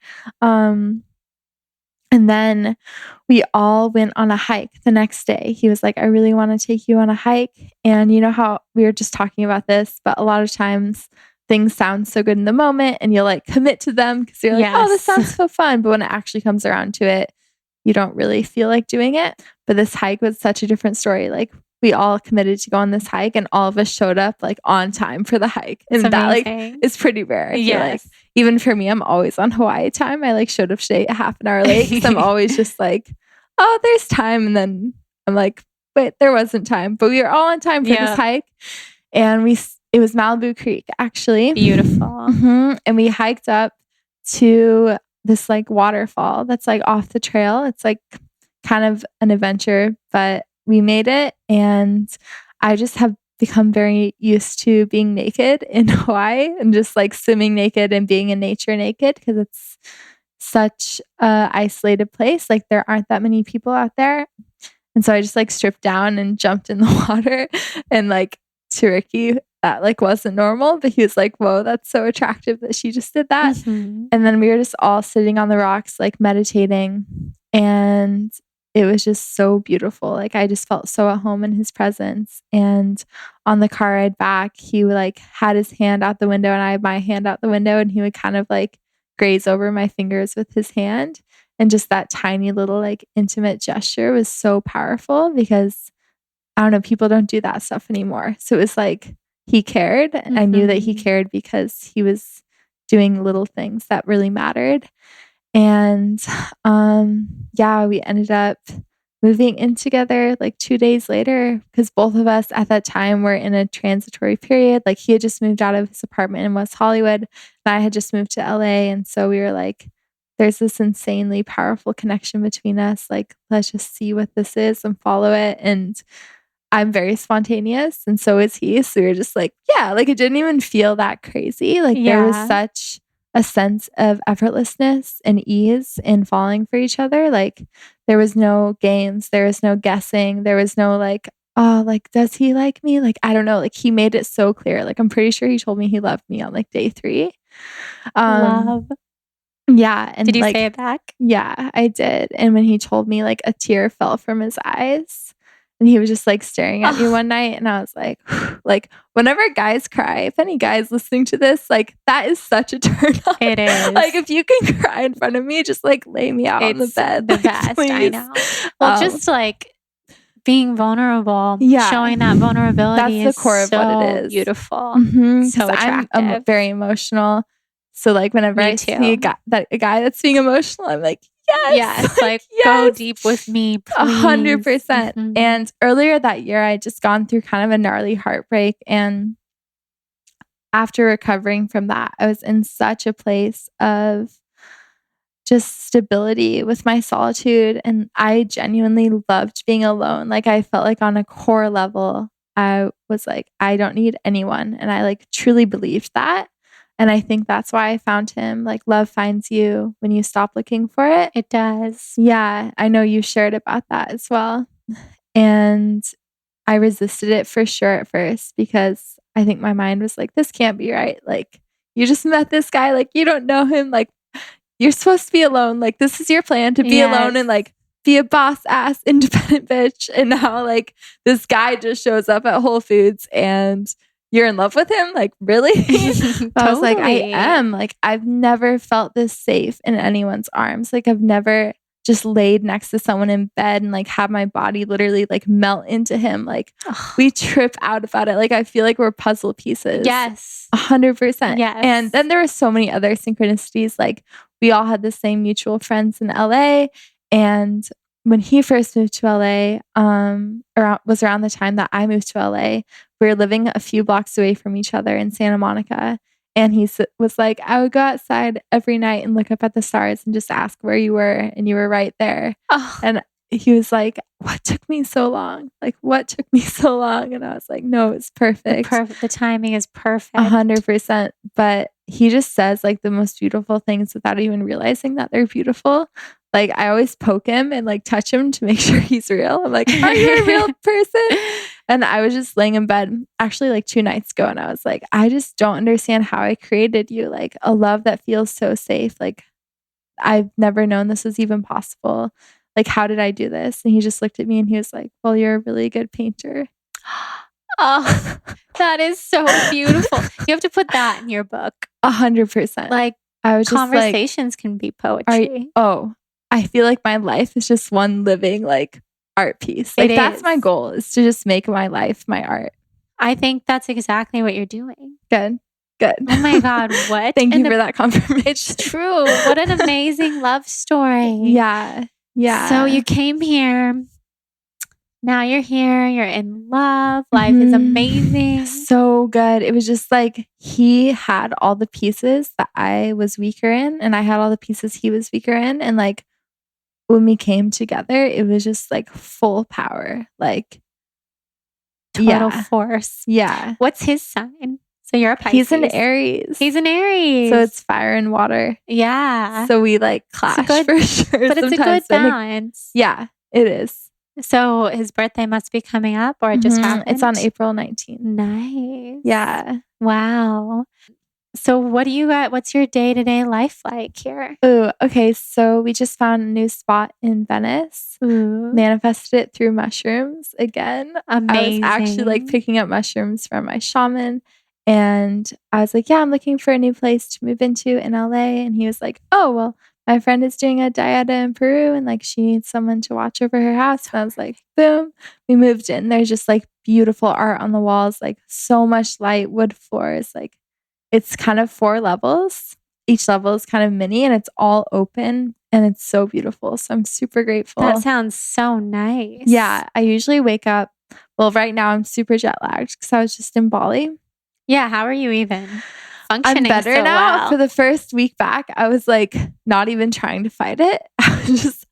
And then we all went on a hike the next day. He was like, I really want to take you on a hike. And you know how we were just talking about this, but a lot of times things sound so good in the moment, and you'll like commit to them because you're like, oh, this sounds so fun. But when it actually comes around to it, you don't really feel like doing it. But this hike was such a different story. Like we all committed to go on this hike, and all of us showed up like on time for the hike. And that like is pretty rare. I feel like even for me, I'm always on Hawaii time. I like showed up today a half an hour late because I'm always just like, oh, there's time. And then I'm like, wait, there wasn't time. But we were all on time for this hike. And it was Malibu Creek, actually. Beautiful. And we hiked up to this like waterfall that's like off the trail. It's like kind of an adventure, but we made it. And I just have become very used to being naked in Hawaii and just like swimming naked and being in nature naked, because it's such a isolated place. Like there aren't that many people out there. And so I just like stripped down and jumped in the water. And like to Ricky, that like wasn't normal, but he was like, whoa, that's so attractive that she just did that. Mhm. And then we were just all sitting on the rocks, like meditating. And it was just so beautiful. Like I just felt so at home in his presence. And on the car ride back, he like had his hand out the window and I had my hand out the window, and he would kind of like graze over my fingers with his hand. And just that tiny little like intimate gesture was so powerful, because I don't know, people don't do that stuff anymore. So it was like he cared. I knew that he cared because he was doing little things that really mattered. And we ended up moving in together like 2 days later, because both of us at that time were in a transitory period. Like he had just moved out of his apartment in West Hollywood and I had just moved to LA. And so we were like, there's this insanely powerful connection between us. Like, let's just see what this is and follow it. And I'm very spontaneous, and so is he. So we were just like, yeah, like it didn't even feel that crazy. Like there was such a sense of effortlessness and ease in falling for each other. Like there was no games, there was no guessing, there was no like, oh, like, does he like me? Like, I don't know. Like he made it so clear. Like I'm pretty sure he told me he loved me on like day 3. Love. Yeah. And did you like, say it back? Yeah, I did. And when he told me, like a tear fell from his eyes. And he was just like staring at me one night, and I was like, like whenever guys cry, if any guys listening to this, like that is such a turn on. It is. Like if you can cry in front of me, just like lay me out on the bed. The like, best, please. I know. Well, just like being vulnerable, showing that vulnerability that's the core of what it is. Beautiful. Mm-hmm. So attractive. I'm very emotional. So like whenever I see a guy that's being emotional, I'm like, yes, like go deep with me, please. 100%. And earlier that year, I just gone through kind of a gnarly heartbreak. And after recovering from that, I was in such a place of just stability with my solitude. And I genuinely loved being alone. Like I felt like on a core level, I was like, I don't need anyone. And I like truly believed that. And I think that's why I found him. Like love finds you when you stop looking for it. It does. Yeah, I know you shared about that as well. And I resisted it for sure at first, because I think my mind was like, this can't be right. Like you just met this guy, like you don't know him. Like you're supposed to be alone. Like this is your plan, to be alone and like be a boss ass independent bitch. And now like this guy just shows up at Whole Foods and you're in love with him? Like, really? Totally. I was like, I am. Like, I've never felt this safe in anyone's arms. Like, I've never just laid next to someone in bed and like have my body literally like melt into him. Like, we trip out about it. Like, I feel like we're puzzle pieces. Yes. 100%. Yes. And then there were so many other synchronicities. Like, we all had the same mutual friends in LA. And when he first moved to LA, was around the time that I moved to LA. We were living a few blocks away from each other in Santa Monica. And he was like, I would go outside every night and look up at the stars and just ask where you were. And you were right there. Oh. And he was like, what took me so long? Like, what took me so long? And I was like, no, it's perfect. The timing is perfect. 100%. But he just says like the most beautiful things without even realizing that they're beautiful. Like I always poke him and like touch him to make sure he's real. I'm like, are you a real person? And I was just laying in bed actually like 2 nights ago. And I was like, I just don't understand how I created you. Like a love that feels so safe. Like I've never known this was even possible. Like, how did I do this? And he just looked at me and he was like, well, you're a really good painter. Oh, that is so beautiful. You have to put that in your book. 100%. Like I was conversations just like, can be poetry. I feel like my life is just one living like art piece. Like that's my goal, is to just make my life my art. I think that's exactly what you're doing. Good. Oh my God, what? Thank you for that confirmation. It's true. What an amazing love story. Yeah. So you came here. Now you're here. You're in love. Life is amazing. So good. It was just like he had all the pieces that I was weaker in, and I had all the pieces he was weaker in. And like when we came together, it was just like full power. Like total force. Yeah. What's his sign? So you're a Pisces. He's an Aries. So it's fire and water. Yeah. So we like clash for sure. But it's a good balance. Yeah, it is. So his birthday must be coming up, or it just happened? It's on April 19th. Nice. Yeah. Wow. So what do you got? What's your day-to-day life like here? Oh, okay. So we just found a new spot in Venice. Ooh, Manifested it through mushrooms again. I was actually like amazing. picking up mushrooms from my shaman, and I was like, yeah, I'm looking for a new place to move into in LA. And he was like, oh, well, my friend is doing a dieta in Peru and like she needs someone to watch over her house. And I was like, boom, we moved in. There's just like beautiful art on the walls, like so much light, wood floors. Like it's kind of 4 levels. Each level is kind of mini and it's all open and it's so beautiful. So I'm super grateful. That sounds so nice. Yeah, I usually wake up. Well, right now I'm super jet lagged because I was just in Bali. Yeah, how are you even I'm functioning better so now. well? For the first week back, I was like not even trying to fight it.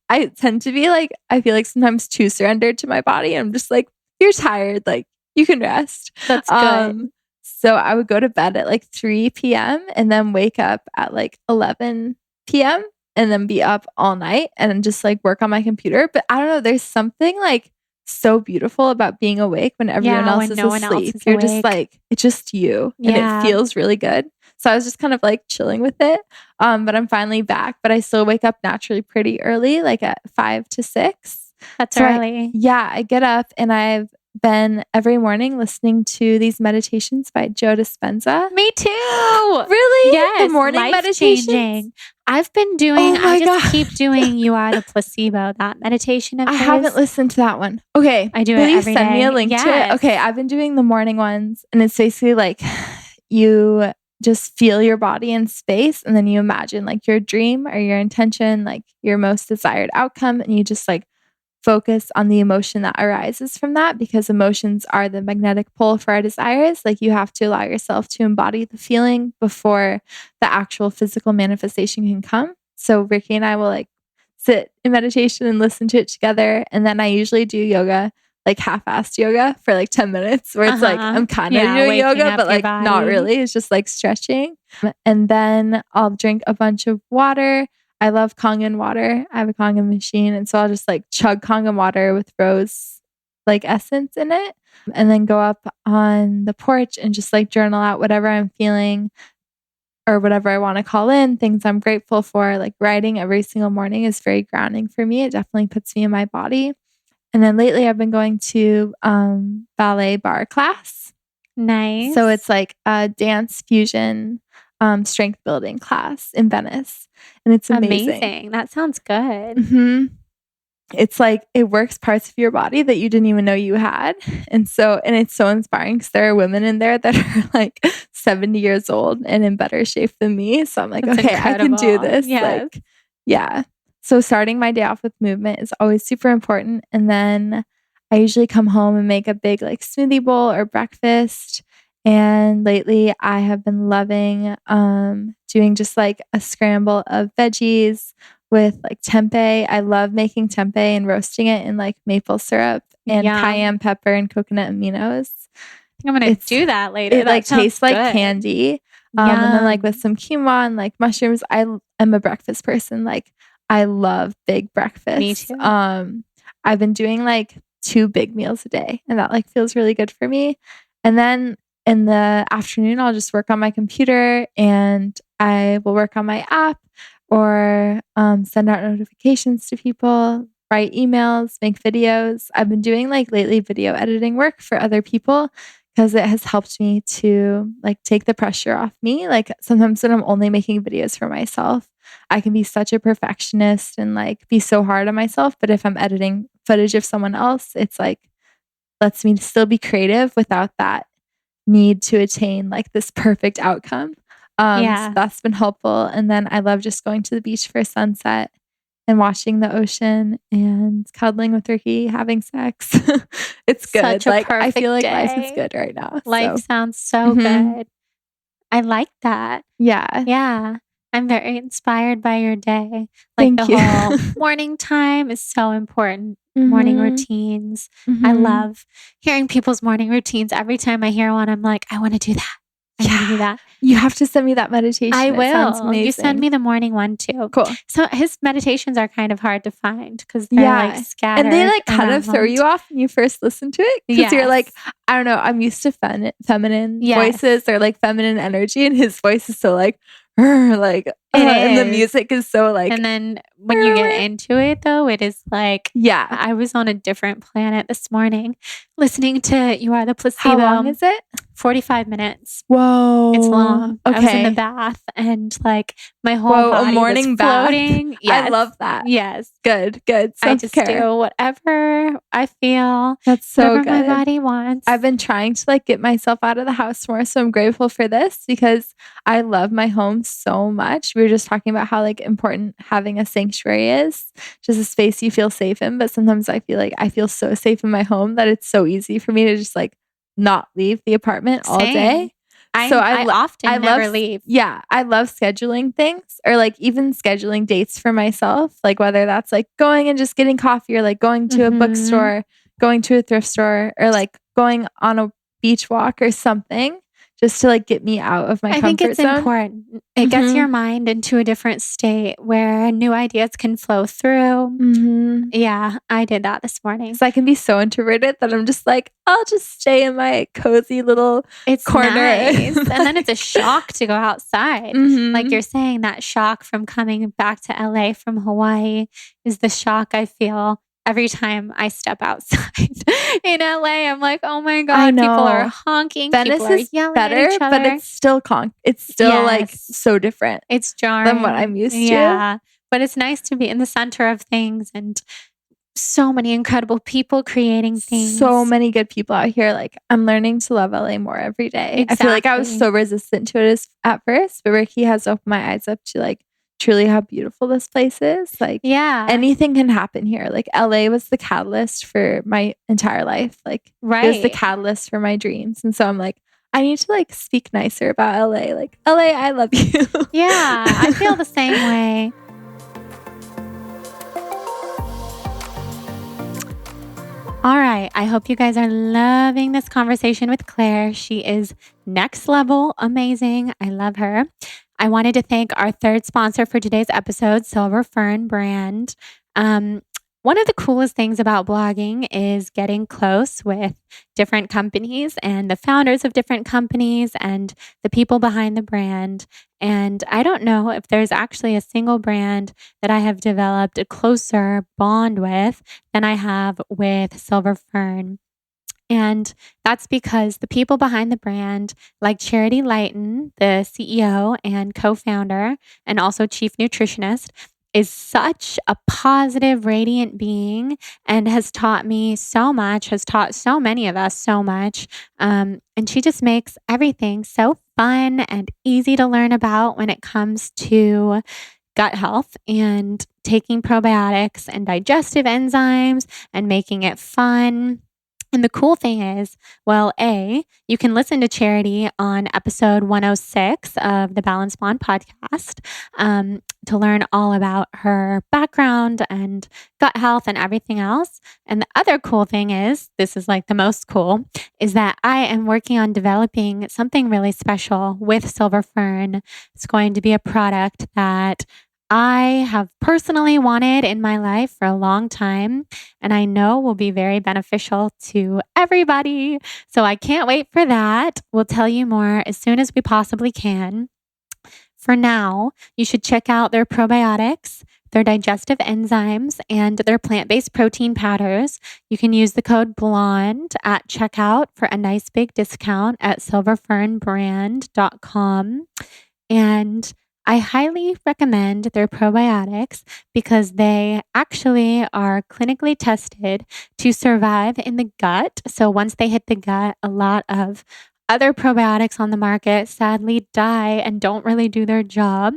I tend to be like, I feel like sometimes too surrendered to my body. I'm just like, you're tired, like you can rest. That's good. So I would go to bed at like 3 p.m. and then wake up at like 11 p.m. and then be up all night and then just like work on my computer. But I don't know, there's something like so beautiful about being awake when everyone else when is no one else asleep. is You're just awake. like, it's just you. And Yeah. it feels really good. So I was just kind of like chilling with it. But I'm finally back. But I still wake up naturally pretty early, like at 5 to 6. That's So early. I get up and I've been every morning listening to these meditations by Joe Dispenza. Me too. Really? Yes. The morning meditations? Life-changing. I've been doing, I just keep doing You Are the Placebo, that meditation of I his. haven't listened to that one. Okay. I do Will it you every send me a day. link to it? Yes. Okay. I've been doing the morning ones and it's basically like you just feel your body in space and then you imagine like your dream or your intention, like your most desired outcome. And you just like focus on the emotion that arises from that because emotions are the magnetic pole for our desires. Like you have to allow yourself to embody the feeling before the actual physical manifestation can come. So Ricky and I will like sit in meditation and listen to it together. And then I usually do yoga, like half-assed yoga for like 10 minutes where it's like I'm kind of doing yoga, but like not really. It's just like stretching. And then I'll drink a bunch of water. I love Kangen water. I have a Kangen machine. And so I'll just like chug Kangen water with rose like essence in it and then go up on the porch and just like journal out whatever I'm feeling or whatever I want to call in, things I'm grateful for. Like writing every single morning is very grounding for me. It definitely puts me in my body. And then lately I've been going to ballet bar class. Nice. So it's like a dance fusion strength building class in Venice. And it's amazing. That sounds good. Mm-hmm. It's like it works parts of your body that you didn't even know you had. And it's so inspiring because there are women in there that are like 70 years old and in better shape than me. So I'm like, That's okay, incredible. I can do this. Yes. Like, yeah. So starting my day off with movement is always super important. And then I usually come home and make a big like smoothie bowl or breakfast. And lately I have been loving doing just like a scramble of veggies with like tempeh. I love making tempeh and roasting it in like maple syrup and cayenne pepper and coconut aminos. I think I'm going to do that later. It like tastes like candy. And then like with some quinoa and like mushrooms. I am a breakfast person. Like I love big breakfast. Me too. I've been doing like 2 big meals a day and that like feels really good for me. And then in the afternoon, I'll just work on my computer and I will work on my app or send out notifications to people, write emails, make videos. I've been doing like lately video editing work for other people because it has helped me to like take the pressure off me. Like sometimes when I'm only making videos for myself, I can be such a perfectionist and like be so hard on myself. But if I'm editing footage of someone else, it's like lets me still be creative without that need to attain like this perfect outcome. So that's been helpful. And then I love just going to the beach for a sunset and watching the ocean and cuddling with Ricky, having sex. It's good. Such a like I feel like perfect life day. is good right now. Life sounds so good. I like that. Yeah. I'm very inspired by your day. Like Thank you. whole morning time is so important. Morning routines. I love hearing people's morning routines. Every time I hear one, I'm like, I want to do that. I gotta do that. You have to send me that meditation. I It sounds will. amazing. You send me the morning one too. Cool. So his meditations are kind of hard to find because they're like scattered. And they like kind of throw around. you off when you first listen to it. Because you're like, I don't know, I'm used to feminine voices or like feminine energy. And his voice is so like, and the music is so like. And then when you get into it though, it is like, I was on a different planet this morning listening to You Are the Placebo. How long is it? 45 minutes. Whoa. It's long. Okay. I was in the bath and like my whole body a morning was floating. Bath. Yes. I love that. Yes. Good. Self-care. I just do whatever I feel. That's so whatever good. my body wants. I've been trying to like get myself out of the house more. So I'm grateful for this because I love my home so much. We were just talking about how like important having a sanctuary is, just a space you feel safe in. But sometimes I feel like I feel so safe in my home that it's so easy for me to just like not leave the apartment all day. I often never leave. Yeah. I love scheduling things or like even scheduling dates for myself. Like whether that's like going and just getting coffee or like going to a bookstore, going to a thrift store or like going on a beach walk or something just to like get me out of my comfort zone. I think it's important. It gets your mind into a different state where new ideas can flow through. Yeah, I did that this morning. So I can be so introverted that I'm just like, I'll just stay in my cozy little corner. Nice. And then it's a shock to go outside. Like you're saying, that shock from coming back to LA from Hawaii is the shock I feel every time I step outside in LA. I'm like, oh my God, people are honking. Venice people are is yelling better, at each other. but it's still like so different. It's jarring than what I'm used to. Yeah, but it's nice to be in the center of things and so many incredible people creating things. So many good people out here. Like I'm learning to love LA more every day. Exactly. I feel like I was so resistant to it at first, but Ricky has opened my eyes up to like truly how beautiful this place is. Like anything can happen here. Like LA was the catalyst for my entire life. Like it was the catalyst for my dreams. And so I'm like, I need to like speak nicer about LA. Like LA, I love you. Yeah, I feel the same way. All right. I hope you guys are loving this conversation with Claire. She is next level amazing. I love her. I wanted to thank our third sponsor for today's episode, Silver Fern Brand. One of the coolest things about blogging is getting close with different companies and the founders of different companies and the people behind the brand. And I don't know if there's actually a single brand that I have developed a closer bond with than I have with Silver Fern. And that's because the people behind the brand, like Charity Lighton, the CEO and co-founder, and also chief nutritionist, is such a positive, radiant being and has taught me so much, has taught so many of us so much. And she just makes everything so fun and easy to learn about when it comes to gut health and taking probiotics and digestive enzymes and making it fun. And the cool thing is, well, you can listen to Charity on episode 106 of the Balanced Blonde podcast to learn all about her background and gut health and everything else. And the other cool thing is, this is like the most cool, is that I am working on developing something really special with Silver Fern. It's going to be a product that I have personally wanted in my life for a long time, and I know will be very beneficial to everybody. So I can't wait for that. We'll tell you more as soon as we possibly can. For now, you should check out their probiotics, their digestive enzymes, and their plant-based protein powders. You can use the code BLONDE at checkout for a nice big discount at silverfernbrand.com. And I highly recommend their probiotics because they actually are clinically tested to survive in the gut. So once they hit the gut, a lot of other probiotics on the market sadly die and don't really do their job.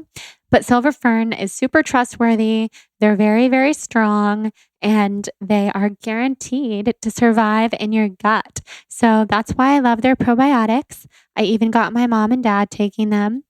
But Silver Fern is super trustworthy. They're very, very strong, and they are guaranteed to survive in your gut. So that's why I love their probiotics. I even got my mom and dad taking them.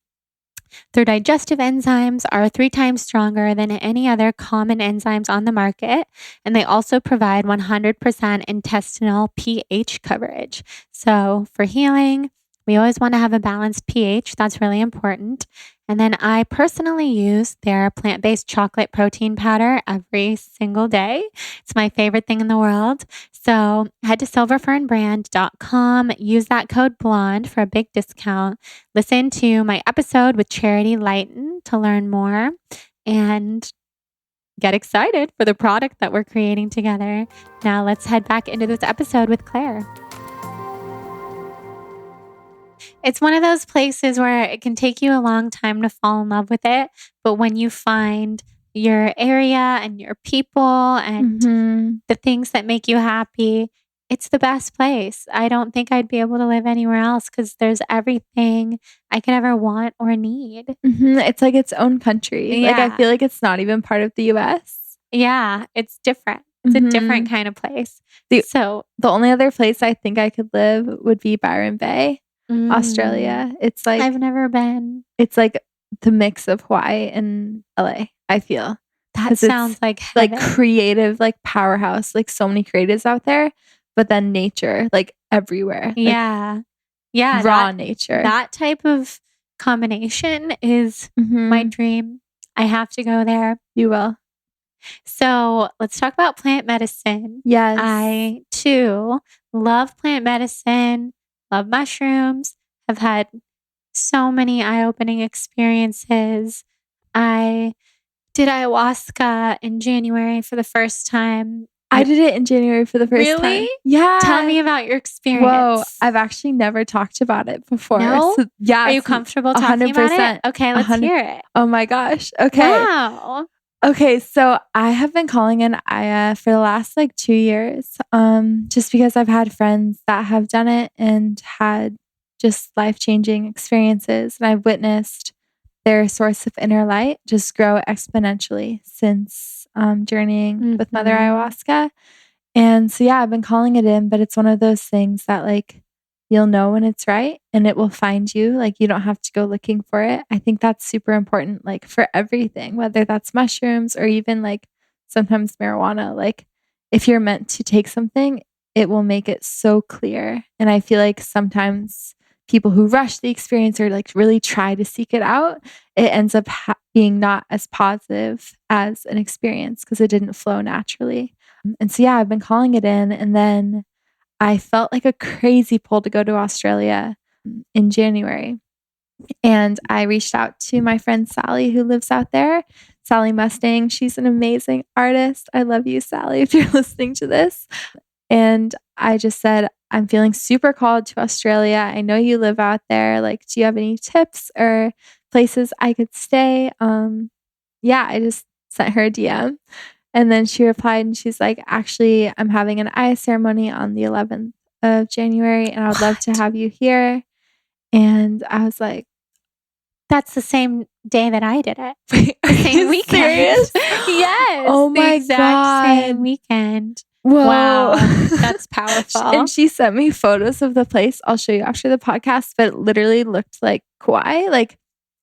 Their digestive enzymes are 3 times stronger than any other common enzymes on the market, and they also provide 100% intestinal pH coverage. So for healing, We always want to have a balanced pH. That's really important. And then I personally use their plant-based chocolate protein powder every single day. It's my favorite thing in the world. So head to silverfernbrand.com, use that code BLONDE for a big discount. Listen to my episode with Charity Lighton to learn more and get excited for the product that we're creating together. Now let's head back into this episode with Claire. It's one of those places where it can take you a long time to fall in love with it. But when you find your area and your people and the things that make you happy, it's the best place. I don't think I'd be able to live anywhere else because there's everything I could ever want or need. It's like its own country. Like I feel like it's not even part of the US. Yeah, it's different. It's a different kind of place. The only other place I think I could live would be Byron Bay, Australia. It's like I've never been. It's like the mix of Hawaii and LA, I feel. That sounds like heaven. Like creative, like powerhouse, like so many creatives out there, but then nature, like everywhere. Yeah. Raw nature. That type of combination is my dream. I have to go there. You will. So let's talk about plant medicine. Yes. I too love plant medicine, love mushrooms, have had so many eye-opening experiences. I did ayahuasca in January for the first time. I did it in January for the first time. Really? Yeah. Tell me about your experience. Whoa, I've actually never talked about it before. No? So, yeah. Are you comfortable talking about it? Okay, let's hear it. Oh my gosh. Okay. Wow. Okay, so I have been calling in Aya for the last 2 years, just because I've had friends that have done it and had just life-changing experiences. And I've witnessed their source of inner light just grow exponentially since journeying with Mother Ayahuasca. And so, yeah, I've been calling it in, but it's one of those things that you'll know when it's right and it will find you. You don't have to go looking for it. I think that's super important, for everything, whether that's mushrooms or even sometimes marijuana. If you're meant to take something, it will make it so clear. And I feel like sometimes people who rush the experience or really try to seek it out, it ends up being not as positive as an experience because it didn't flow naturally. And so, yeah, I've been calling it in. And then I felt like a crazy pull to go to Australia in January. And I reached out to my friend Sally, who lives out there, Sally Mustang. She's an amazing artist. I love you, Sally, if you're listening to this. And I just said, I'm feeling super called to Australia. I know you live out there. Do you have any tips or places I could stay? Yeah, I just sent her a DM. And then she replied and she's like, actually, I'm having an Aya ceremony on the 11th of January and I would love to have you here. And I was like, that's the same day that I did it. The same weekend. Serious? Yes. Oh my exact God. Same weekend. Whoa. Wow. That's powerful. And she sent me photos of the place. I'll show you after the podcast, but it literally looked like Kauai.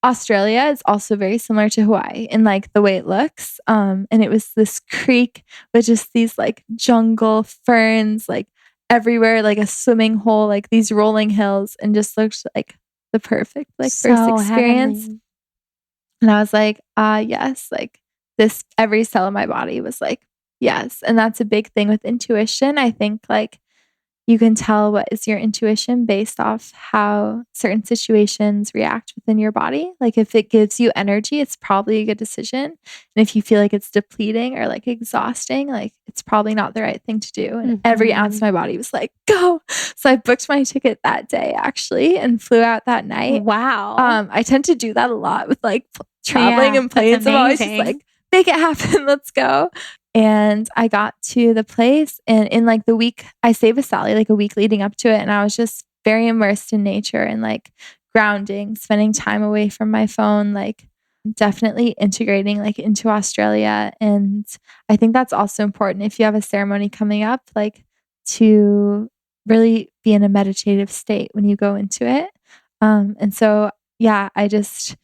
Australia is also very similar to Hawaii in the way it looks. And it was this creek with just these jungle ferns everywhere, a swimming hole, these rolling hills, and just looked like the perfect first experience. Heavenly. And I was like, yes, this, every cell of my body was yes. And that's a big thing with intuition. I think you can tell what is your intuition based off how certain situations react within your body. If it gives you energy, it's probably a good decision. And if you feel like it's depleting or exhausting, it's probably not the right thing to do. And every ounce of my body was go. So I booked my ticket that day actually and flew out that night. Wow. I tend to do that a lot with traveling and planes. I'm always just make it happen. Let's go. And I got to the place and in the week, I stayed with Sally a week leading up to it. And I was just very immersed in nature and grounding, spending time away from my phone, definitely integrating into Australia. And I think that's also important if you have a ceremony coming up, to really be in a meditative state when you go into it. And so, yeah, I just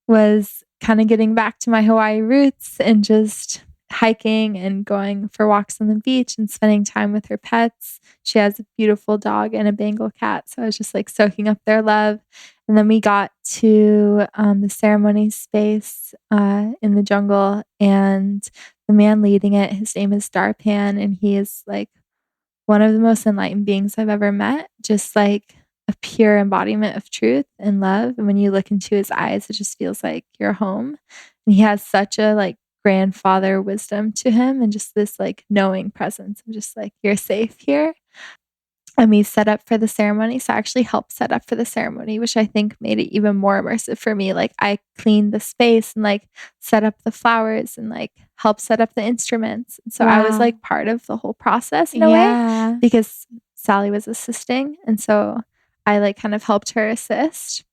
was kind of getting back to my Hawaii roots and just hiking and going for walks on the beach and spending time with her pets. She has a beautiful dog and a Bengal cat. So I was just like soaking up their love. And then we got to the ceremony space in the jungle, and the man leading it, his name is Darpan, and he is like one of the most enlightened beings I've ever met. Just like a pure embodiment of truth and love. And when you look into his eyes, it just feels like you're home. And he has such a like grandfather wisdom to him, and just this like knowing presence of just like, you're safe here. And we set up for the ceremony. So I actually helped set up for the ceremony, which I think made it even more immersive for me. Like I cleaned the space and like set up the flowers and like helped set up the instruments. And so I was like part of the whole process in a way, because Sally was assisting. And so I like kind of helped her assist.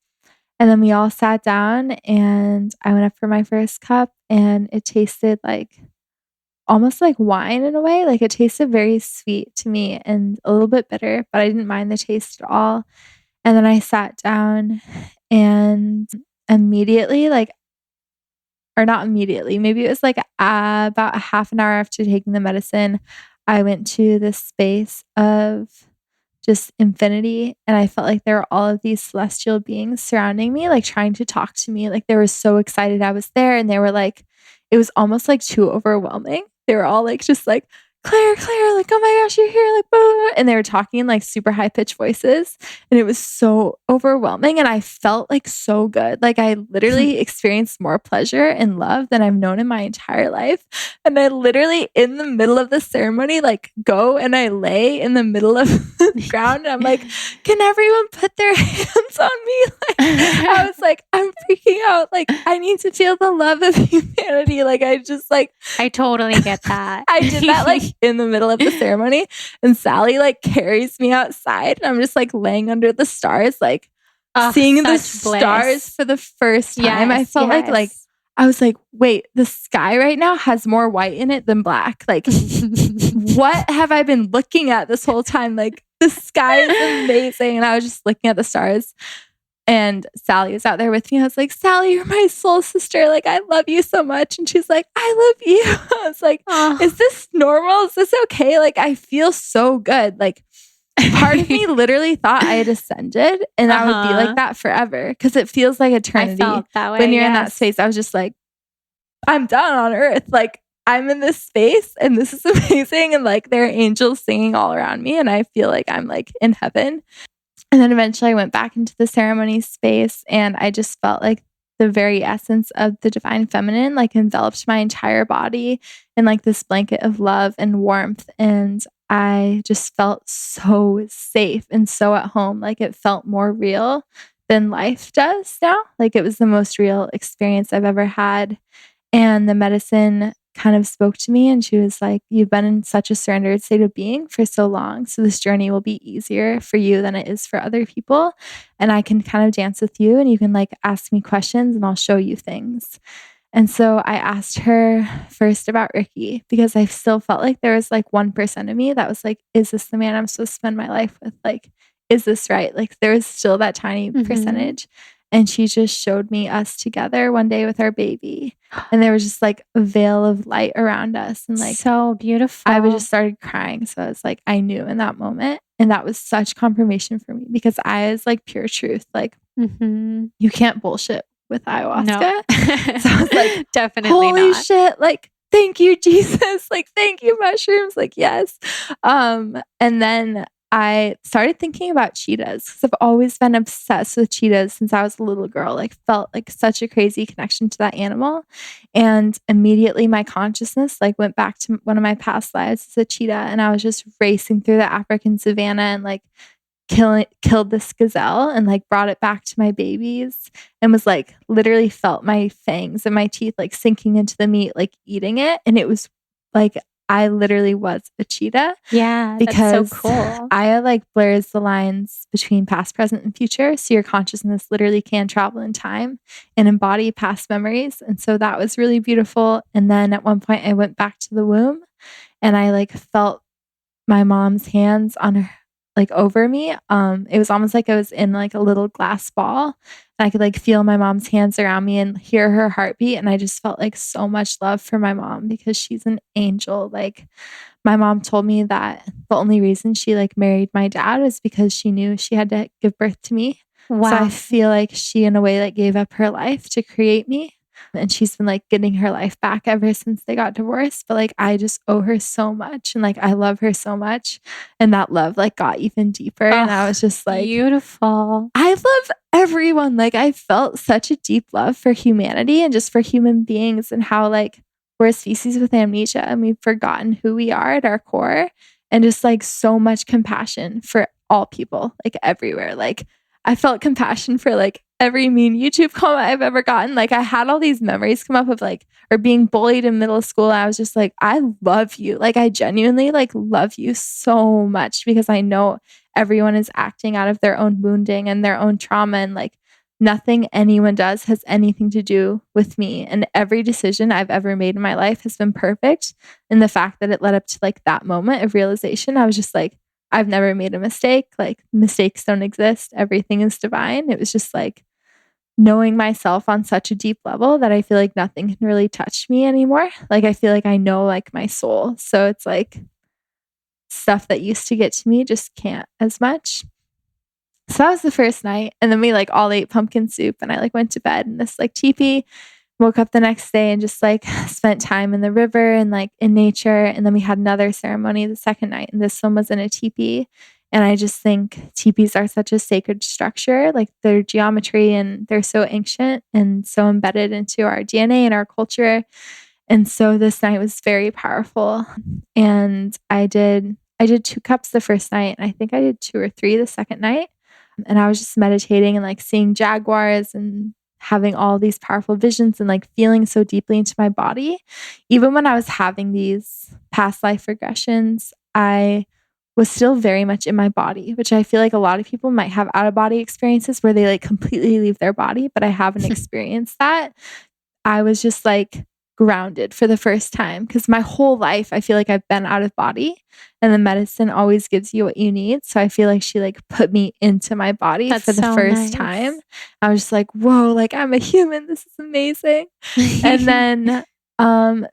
And then we all sat down and I went up for my first cup, and it tasted like almost like wine in a way. Like it tasted very sweet to me and a little bit bitter, but I didn't mind the taste at all. And then I sat down, and immediately, like, or not immediately, maybe it was like about a half an hour after taking the medicine, I went to this space of just infinity. And I felt like there were all of these celestial beings surrounding me, like trying to talk to me. Like they were so excited I was there. And they were like, it was almost like too overwhelming. They were all like, just like, Claire, like, oh my gosh, you're here, like, blah, blah, blah. And they were talking in like super high pitched voices. And it was so overwhelming. And I felt like so good. Like I literally experienced more pleasure and love than I've known in my entire life. And I literally, in the middle of the ceremony, like go and I lay in the middle of the ground. And I'm like, can everyone put their hands on me? Like, I was like, I'm freaking out. Like, I need to feel the love of humanity. Like, I just like, I totally get that. I did that like in the middle of the ceremony, and Sally like carries me outside, and I'm just like laying under the stars, like seeing the stars for the first time. I felt like I was like, wait, the sky right now has more white in it than black. Like, what have I been looking at this whole time? Like, the sky is amazing. And I was just looking at the stars. And Sally was out there with me. I was like, Sally, you're my soul sister. Like, I love you so much. And she's like, I love you. I was like, is this normal? Is this okay? Like, I feel so good. Like, part of me literally thought I had ascended, and I would be like that forever, because it feels like eternity. I felt that way, when you're in that space. I was just like, I'm done on earth. Like, I'm in this space and this is amazing. And like, there are angels singing all around me, and I feel like I'm like in heaven. And then eventually I went back into the ceremony space, and I just felt like the very essence of the divine feminine like enveloped my entire body in like this blanket of love and warmth. And I just felt so safe and so at home. Like it felt more real than life does now. Like it was the most real experience I've ever had. And the medicine kind of spoke to me, and she was like, you've been in such a surrendered state of being for so long, so this journey will be easier for you than it is for other people, and I can kind of dance with you, and you can like ask me questions and I'll show you things. And so I asked her first about Ricky, because I still felt like there was like 1% of me that was like, is this the man I'm supposed to spend my life with? Like, is this right? Like there was still that tiny percentage. And she just showed me us together one day with our baby. And there was just like a veil of light around us. And like, so beautiful. I just started crying. So I was like, I knew in that moment. And that was such confirmation for me, because I was like pure truth. Like, you can't bullshit with ayahuasca. No. So I was like, definitely holy not. shit. Like, thank you, Jesus. Like, thank you, mushrooms. Like, yes. And then I started thinking about cheetahs, because I've always been obsessed with cheetahs since I was a little girl. Like, felt like such a crazy connection to that animal. And immediately my consciousness like went back to one of my past lives as a cheetah. And I was just racing through the African savannah and like killed this gazelle and like brought it back to my babies, and was like literally felt my fangs and my teeth like sinking into the meat, like eating it. And it was like, I literally was a cheetah. Yeah, because that's so cool. Aya like blurs the lines between past, present, and future. So your consciousness literally can travel in time and embody past memories. And so that was really beautiful. And then at one point I went back to the womb, and I like felt my mom's hands on like over me. It was almost like I was in like a little glass ball, and I could like feel my mom's hands around me and hear her heartbeat. And I just felt like so much love for my mom because she's an angel. Like my mom told me that the only reason she like married my dad was because she knew she had to give birth to me. So I Wow. feel like she in a way like gave up her life to create me. And she's been like getting her life back ever since they got divorced. But like I just owe her so much. And like I love her so much. And that love like got even deeper. And I Oh, was just like, beautiful. I love everyone. Like I felt such a deep love for humanity and just for human beings, and how like we're a species with amnesia and we've forgotten who we are at our core, and just like so much compassion for all people, like everywhere. Like I felt compassion for like every mean YouTube comment I've ever gotten. Like I had all these memories come up of like, or being bullied in middle school. I was just like, I love you. Like I genuinely like love you so much, because I know everyone is acting out of their own wounding and their own trauma, and like nothing anyone does has anything to do with me. And every decision I've ever made in my life has been perfect. And the fact that it led up to like that moment of realization, I was just like, I've never made a mistake. Like mistakes don't exist. Everything is divine. It was just like knowing myself on such a deep level that I feel like nothing can really touch me anymore. Like I feel like I know like my soul. So it's like stuff that used to get to me just can't as much. So that was the first night. And then we like all ate pumpkin soup, and I like went to bed in this like teepee, woke up the next day and just like spent time in the river and like in nature. And then we had another ceremony the second night, and this one was in a teepee. And I just think teepees are such a sacred structure, like their geometry, and they're so ancient and so embedded into our DNA and our culture. And so this night was very powerful. And I did 2 cups the first night, and I think I did 2 or 3 the second night. And I was just meditating and like seeing jaguars and having all these powerful visions and like feeling so deeply into my body. Even when I was having these past life regressions, I was still very much in my body, which I feel like a lot of people might have out of body experiences where they like completely leave their body, but I haven't experienced that. I was just like grounded for the first time, because my whole life I feel like I've been out of body, and the medicine always gives you what you need. So I feel like she like put me into my body That's for the so first nice. time. I was just like, whoa, like I'm a human. This is amazing. And then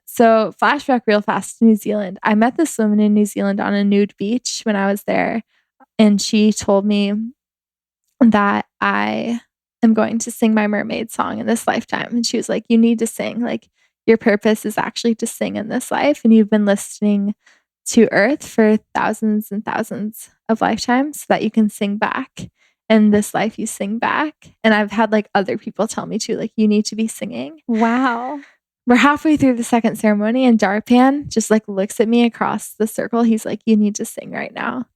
so flashback real fast to New Zealand. I met this woman in New Zealand on a nude beach when I was there, and she told me that I am going to sing my mermaid song in this lifetime. And she was like, you need to sing. Like your purpose is actually to sing in this life. And you've been listening to Earth for thousands and thousands of lifetimes so that you can sing back. And this life you sing back. And I've had like other people tell me too, like, you need to be singing. Wow. We're halfway through the second ceremony, and Darpan just like looks at me across the circle. He's like, you need to sing right now.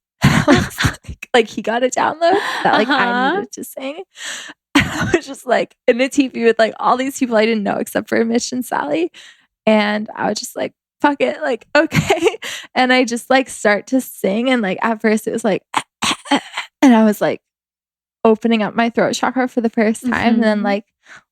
Like he got a download that like I needed to sing. I was just like in a teepee with like all these people I didn't know except for Mitch and Sally. And I was just like, fuck it, like, okay. And I just like start to sing. And like at first it was like, and I was like opening up my throat chakra for the first time. And then like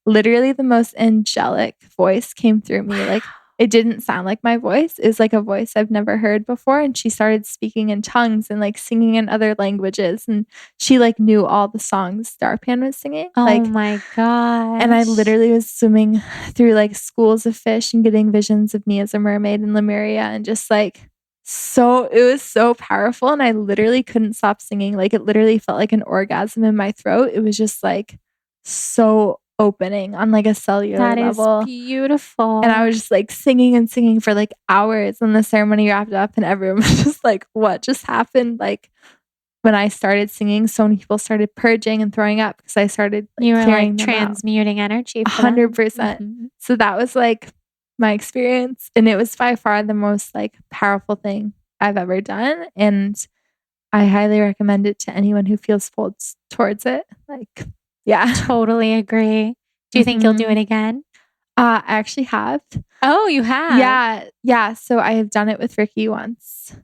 literally the most angelic voice came through me. Like it didn't sound like my voice. It was like a voice I've never heard before. And she started speaking in tongues and like singing in other languages. And she like knew all the songs Darpan was singing. Oh like, my gosh. And I literally was swimming through like schools of fish and getting visions of me as a mermaid in Lemuria, and just like, so it was so powerful. And I literally couldn't stop singing. Like it literally felt like an orgasm in my throat. It was just like so opening on like a cellular level. That is beautiful. And I was just like singing and singing for like hours. And the ceremony wrapped up, and everyone was just like, what just happened? Like when I started singing, so many people started purging and throwing up because I started like, you were clearing like them transmuting energy. 100%. So that was like my experience, and it was by far the most like powerful thing I've ever done, and I highly recommend it to anyone who feels pulled towards it. Like, yeah, Totally agree. Do you think you'll do it again? I actually have. Oh, you have? Yeah. So I have done it with Ricky once.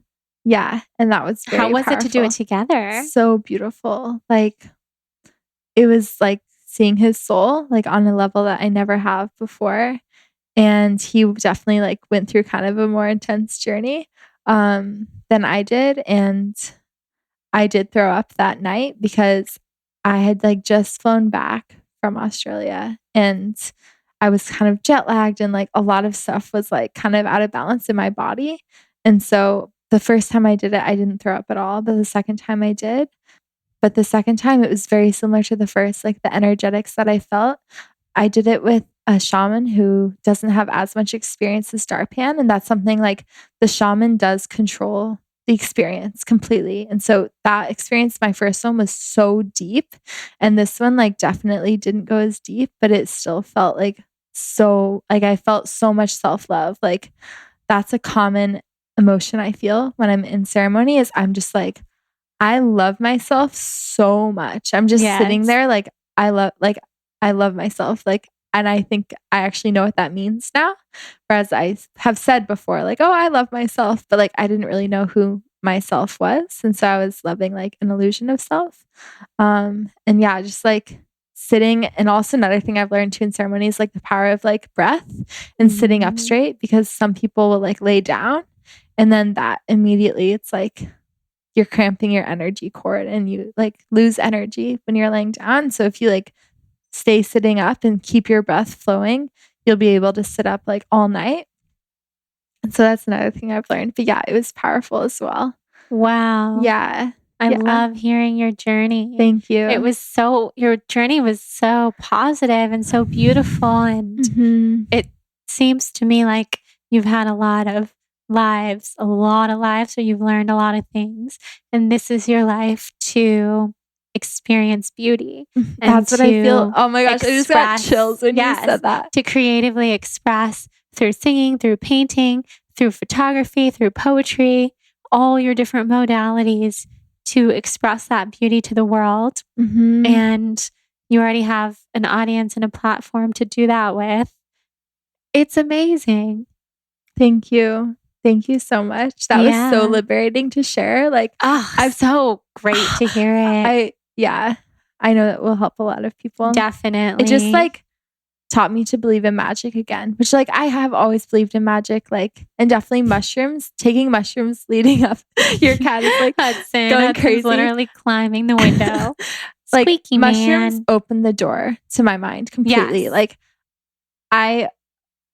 Yeah, and that was very How was powerful. it to do it together? So beautiful. Like it was like seeing his soul like on a level that I never have before. And he definitely like went through kind of a more intense journey than I did. And I did throw up that night because I had like just flown back from Australia and I was kind of jet lagged and like a lot of stuff was like kind of out of balance in my body. And so the first time I did it, I didn't throw up at all, but the second time I did. But the second time it was very similar to the first, like the energetics that I felt. I did it with a shaman who doesn't have as much experience as Darpan. And that's something like the shaman does control the experience completely. And so that experience, my first one was so deep. And this one like definitely didn't go as deep, but it still felt like so like I felt so much self-love. Like that's a common emotion I feel when I'm in ceremony is I'm just like, I love myself so much. I'm just sitting there like I love myself. Like, and I think I actually know what that means now. Whereas I have said before, like, oh, I love myself, but like I didn't really know who myself was. And so I was loving like an illusion of self. And yeah, just like sitting. And also another thing I've learned too in ceremony is like the power of like breath and sitting up straight, because some people will like lay down and then that immediately it's like you're cramping your energy cord and you like lose energy when you're laying down. So if you like stay sitting up and keep your breath flowing, you'll be able to sit up like all night. And so that's another thing I've learned. But yeah, it was powerful as well. Wow. Yeah. I love hearing your journey. Thank you. Your journey was so positive and so beautiful. And it seems to me like you've had a lot of lives where you've learned a lot of things. And this is your life to experience beauty. That's what I feel. Oh my gosh, I just got chills when you said that. To creatively express through singing, through painting, through photography, through poetry, all your different modalities to express that beauty to the world. And you already have an audience and a platform to do that with. It's amazing. Thank you. Thank you so much. That was so liberating to share. Like, I'm so great to hear it. I know that will help a lot of people. Definitely. It just like taught me to believe in magic again, which like I have always believed in magic, like, and definitely mushrooms, taking mushrooms leading up. Your cat is like going crazy. Literally climbing the window. Like Squeaky mushrooms man. open the door to my mind completely. Like I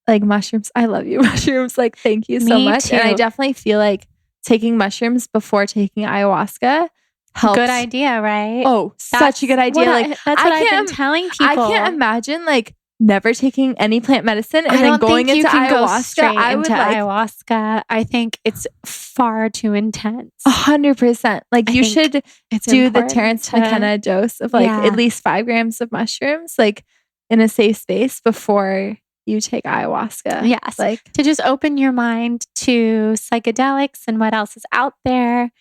like mushrooms. I love you, mushrooms. Like, thank you so much. Too. And I definitely feel like taking mushrooms before taking ayahuasca helps. Good idea, right? Oh, such a good idea. That's what I've been telling people. I can't imagine like never taking any plant medicine and then going into ayahuasca. I would ayahuasca. I think it's far too intense. 100%. Like you should do the Terrence McKenna dose of like at least 5 grams of mushrooms, like in a safe space before you take ayahuasca. Yes. Like to just open your mind to psychedelics and what else is out there.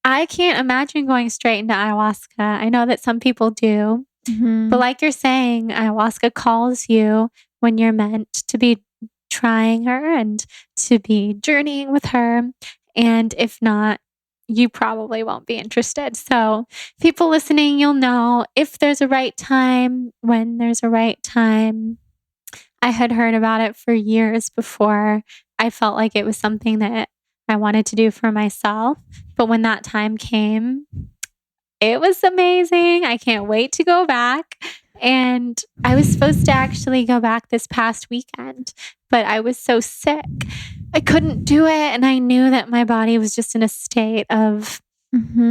I can't imagine going straight into ayahuasca. I know that some people do. But like you're saying, ayahuasca calls you when you're meant to be trying her and to be journeying with her. And if not, you probably won't be interested. So people listening, you'll know if there's a right time, when there's a right time. I had heard about it for years before I felt like it was something that I wanted to do for myself. But when that time came, it was amazing. I can't wait to go back. And I was supposed to actually go back this past weekend, but I was so sick. I couldn't do it. And I knew that my body was just in a state of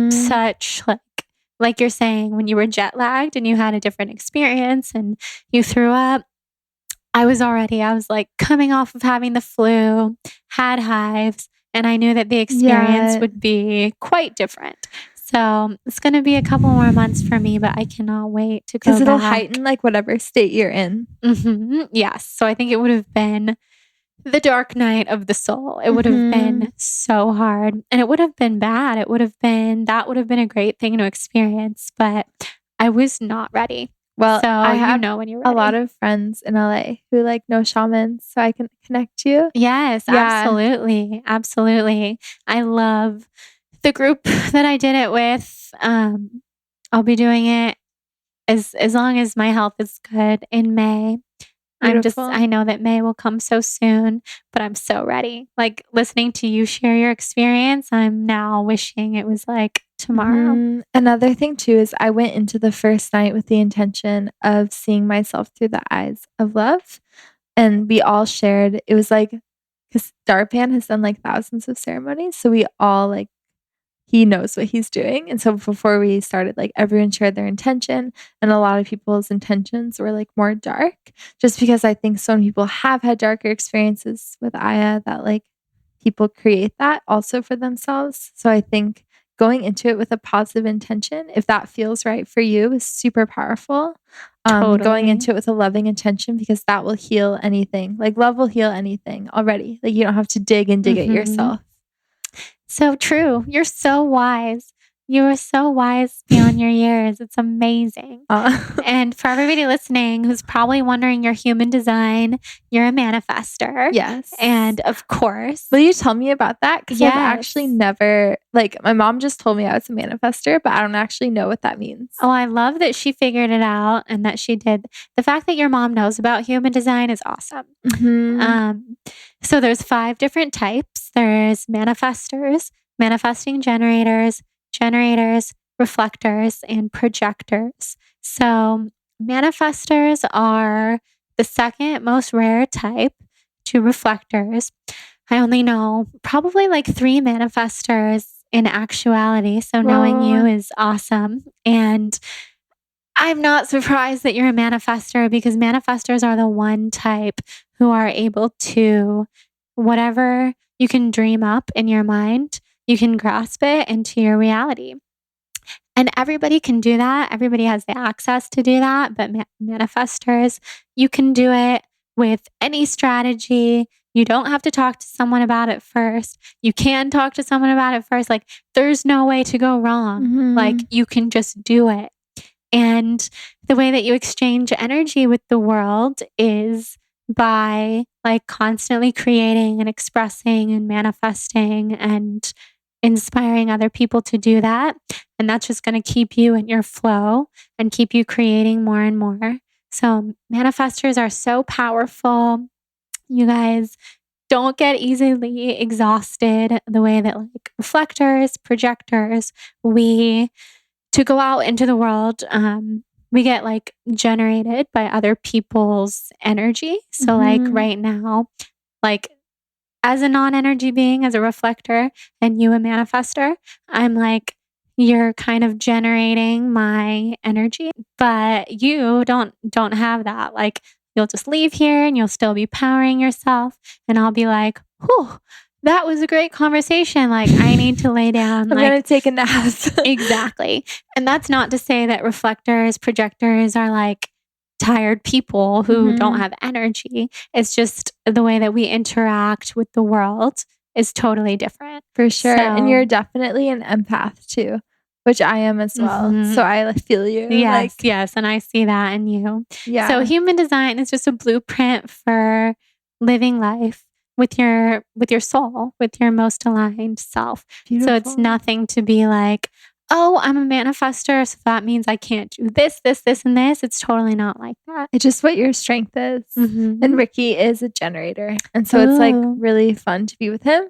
such like you're saying, when you were jet lagged and you had a different experience and you threw up. I was like coming off of having the flu, had hives, and I knew that the experience would be quite different. So it's going to be a couple more months for me, but I cannot wait to go back. Because it'll heighten like whatever state you're in. Yes. So I think it would have been the dark night of the soul. It would have been so hard and it would have been bad. That would have been a great thing to experience, but I was not ready. Well, so I have when you're ready. A lot of friends in LA who like know shamans, so I can connect you. Yes, absolutely. Absolutely. I love the group that I did it with. I'll be doing it as long as my health is good in May. Beautiful. I know that May will come so soon, but I'm so ready. Like listening to you share your experience, I'm now wishing it was like tomorrow. Another thing too is I went into the first night with the intention of seeing myself through the eyes of love. And we all shared, it was like, because Darpan has done like thousands of ceremonies. So we all like, he knows what he's doing. And so before we started, like everyone shared their intention, and a lot of people's intentions were like more dark, just because I think so many people have had darker experiences with Aya that like people create that also for themselves. So I think going into it with a positive intention, if that feels right for you, is super powerful. Going Totally. into it with a loving intention, because that will heal anything. Like love will heal anything already. Like you don't have to dig it yourself. So true. You're so wise. You are so wise beyond your years. It's amazing. And for everybody listening who's probably wondering your human design, you're a manifestor. Yes. And of course. Will you tell me about that? Because Yes. I've actually never, like, my mom just told me I was a manifestor, but I don't actually know what that means. Oh, I love that she figured it out and that she did. The fact that your mom knows about human design is awesome. So there's 5 different types. There's manifestors, manifesting generators, reflectors, and projectors. So manifestors are the second most rare type to reflectors. I only know probably like 3 manifestors in actuality. So knowing you is awesome. And I'm not surprised that you're a manifestor, because manifestors are the one type who are able to, whatever you can dream up in your mind, you can grasp it into your reality. And everybody can do that. Everybody has the access to do that. But manifestors, you can do it with any strategy. You don't have to talk to someone about it first. You can talk to someone about it first. Like, there's no way to go wrong. Like, you can just do it. And the way that you exchange energy with the world is by like constantly creating and expressing and manifesting and inspiring other people to do that. And that's just going to keep you in your flow and keep you creating more and more. So manifestors are so powerful. You guys, don't get easily exhausted the way that like reflectors, projectors, to go out into the world, we get like generated by other people's energy. So like right now, like as a non-energy being, as a reflector, and you a manifestor, I'm like, you're kind of generating my energy, but you don't have that. Like you'll just leave here and you'll still be powering yourself, and I'll be like, whew, that was a great conversation. Like I need to lay down. I'm going to take a nap. Exactly. And that's not to say that reflectors, projectors are like tired people who don't have energy. It's just the way that we interact with the world is totally different. For sure. And you're definitely an empath too, which I am as well. So I feel you. Yes, yes. And I see that in you. Yeah. So human design is just a blueprint for living life with your soul, with your most aligned self. Beautiful. So it's nothing to be like, oh, I'm a manifestor, so that means I can't do this, this, this, and this. It's totally not like that. It's just what your strength is. And Ricky is a generator. And so it's like really fun to be with him,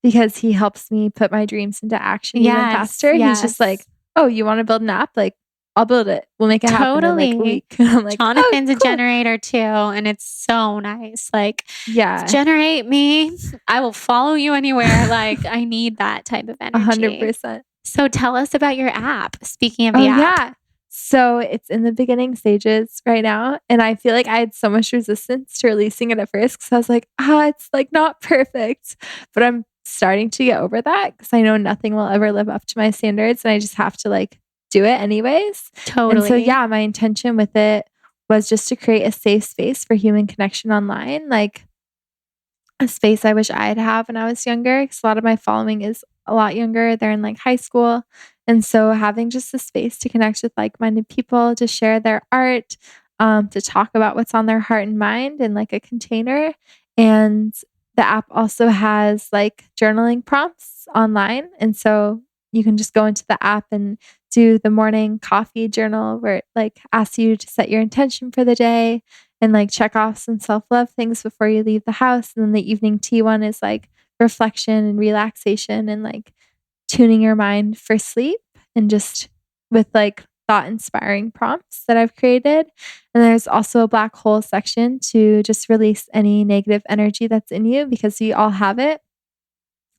because he helps me put my dreams into action even faster. He's just like, oh, you want to build an app? Like, I'll build it. We'll make it happen in like a week. I'm like, Jonathan's a generator too, and it's so nice. Like, generate me. I will follow you anywhere. Like, I need that type of energy. 100%. So tell us about your app. Speaking of the app. Yeah. So it's in the beginning stages right now. And I feel like I had so much resistance to releasing it at first, because I was like, it's like not perfect. But I'm starting to get over that, because I know nothing will ever live up to my standards, and I just have to like do it anyways. Totally. And so my intention with it was just to create a safe space for human connection online, like a space I wish I'd have when I was younger, because a lot of my following is a lot younger. They're in like high school. And so having just a space to connect with like-minded people, to share their art, to talk about what's on their heart and mind in like a container. And the app also has like journaling prompts online. And so you can just go into the app and do the morning coffee journal, where it like asks you to set your intention for the day. and like check off some self-love things before you leave the house. And then the evening tea one is like reflection and relaxation and like tuning your mind for sleep and just with like thought inspiring prompts that I've created. And there's also a black hole section to just release any negative energy that's in you because we all have it.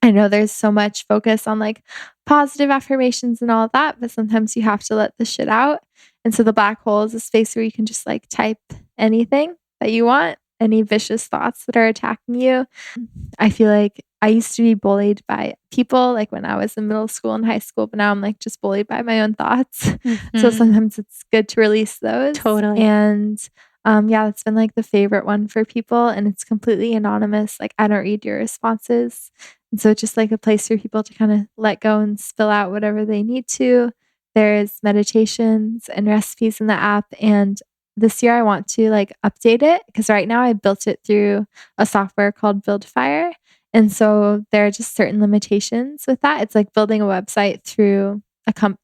I know there's so much focus on like positive affirmations and all of that, but sometimes you have to let the shit out. And so the black hole is a space where you can just like type anything that you want, any vicious thoughts that are attacking you. I feel like I used to be bullied by people like when I was in middle school and high school, but now I'm like just bullied by my own thoughts. So sometimes it's good to release those. Totally. And yeah, that's been like the favorite one for people, and it's completely anonymous. Like I don't read your responses. And so it's just like a place for people to kind of let go and spill out whatever they need to. There's meditations and recipes in the app. And this year I want to like update it because right now I built it through a software called Buildfire. And so there are just certain limitations with that. It's like building a website through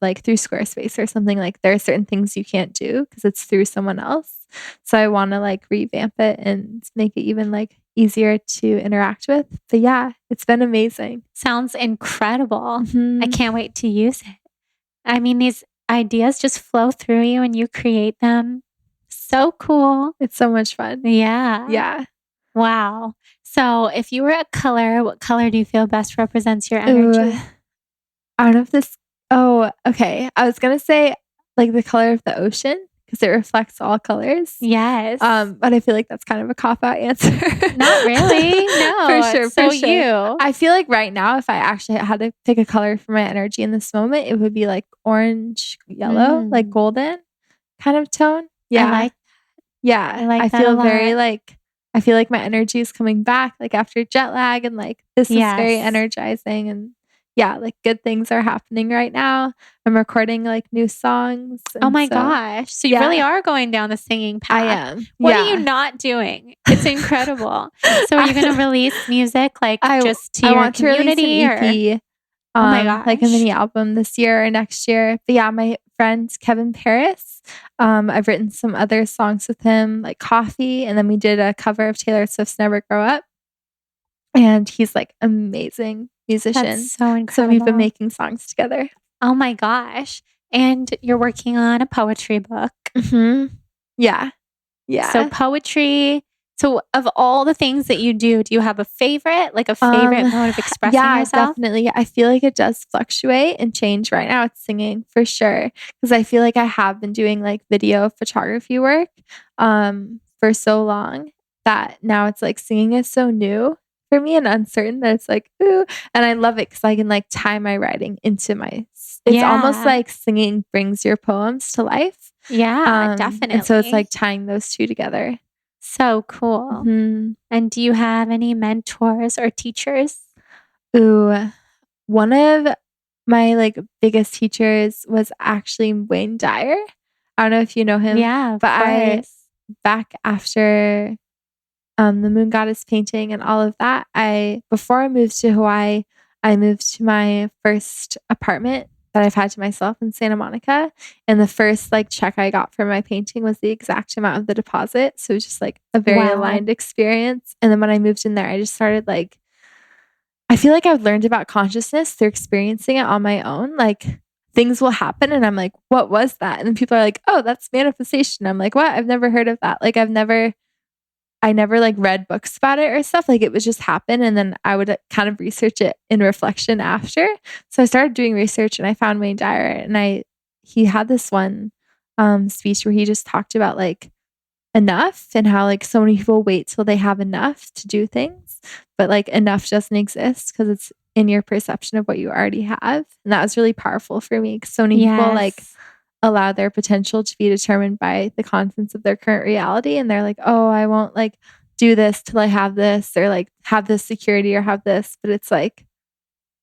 like through Squarespace or something. Like there are certain things you can't do because it's through someone else. So I want to like revamp it and make it even like easier to interact with. But yeah, it's been amazing. Sounds incredible. I can't wait to use it. I mean, these ideas just flow through you and you create them. So cool. It's so much fun. Yeah. Yeah. Wow. So if you were a color, what color do you feel best represents your energy? Ooh, I don't know if this. Oh, okay. I was going to say like the color of the ocean because it reflects all colors. Yes. But I feel like that's kind of a cop-out answer. Not really. No. For sure. So For sure. you. I feel like right now, if I actually had to pick a color for my energy in this moment, it would be like orange, yellow, like golden kind of tone. Yeah. I like Yeah. I like that feel a lot. very like, I feel like my energy is coming back like after jet lag and like this is very energizing and yeah, like good things are happening right now. I'm recording like new songs. Oh my gosh. So you really are going down the singing path. I am. What are you not doing? It's incredible. So are you going to release music like just to your community? To release an EP. Oh my gosh. Like a mini album this year or next year. But yeah, my friend Kevin Paris, I've written some other songs with him, like Coffee. And then we did a cover of Taylor Swift's Never Grow Up. And he's like amazing musician. That's so incredible. So we've been making songs together. Oh my gosh. And you're working on a poetry book. Yeah. Yeah. So poetry. So of all the things that you do you have a favorite? Like a favorite mode of expressing yourself? Yeah, definitely. I feel like it does fluctuate and change. Right now it's singing for sure. Because I feel like I have been doing like video photography work for so long that now it's like singing is so new for me and uncertain that it's like, ooh. And I love it because I can like tie my writing into my, it's almost like singing brings your poems to life. Yeah, definitely. And so it's like tying those two together. So cool. And do you have any mentors or teachers? Ooh, one of my like biggest teachers was actually Wayne Dyer. I don't know if you know him. Yeah, but back after the Moon Goddess painting and all of that, before I moved to Hawaii, I moved to my first apartment that I've had to myself in Santa Monica. And the first like check I got for my painting was the exact amount of the deposit. So it was just like a very aligned experience. And then when I moved in there, I just started like, I feel like I've learned about consciousness through experiencing it on my own. Like things will happen and I'm like, what was that? And then people are like, oh, that's manifestation. I'm like, what? I've never heard of that. Like I never like read books about it or stuff. Like it would just happen. And then I would kind of research it in reflection after. So I started doing research and I found Wayne Dyer and he had this one speech where he just talked about like enough and how like so many people wait till they have enough to do things. But like enough doesn't exist because it's in your perception of what you already have. And that was really powerful for me because so many people like allow their potential to be determined by the contents of their current reality. And they're like, oh, I won't like do this till I have this or like have this security or have this. But it's like,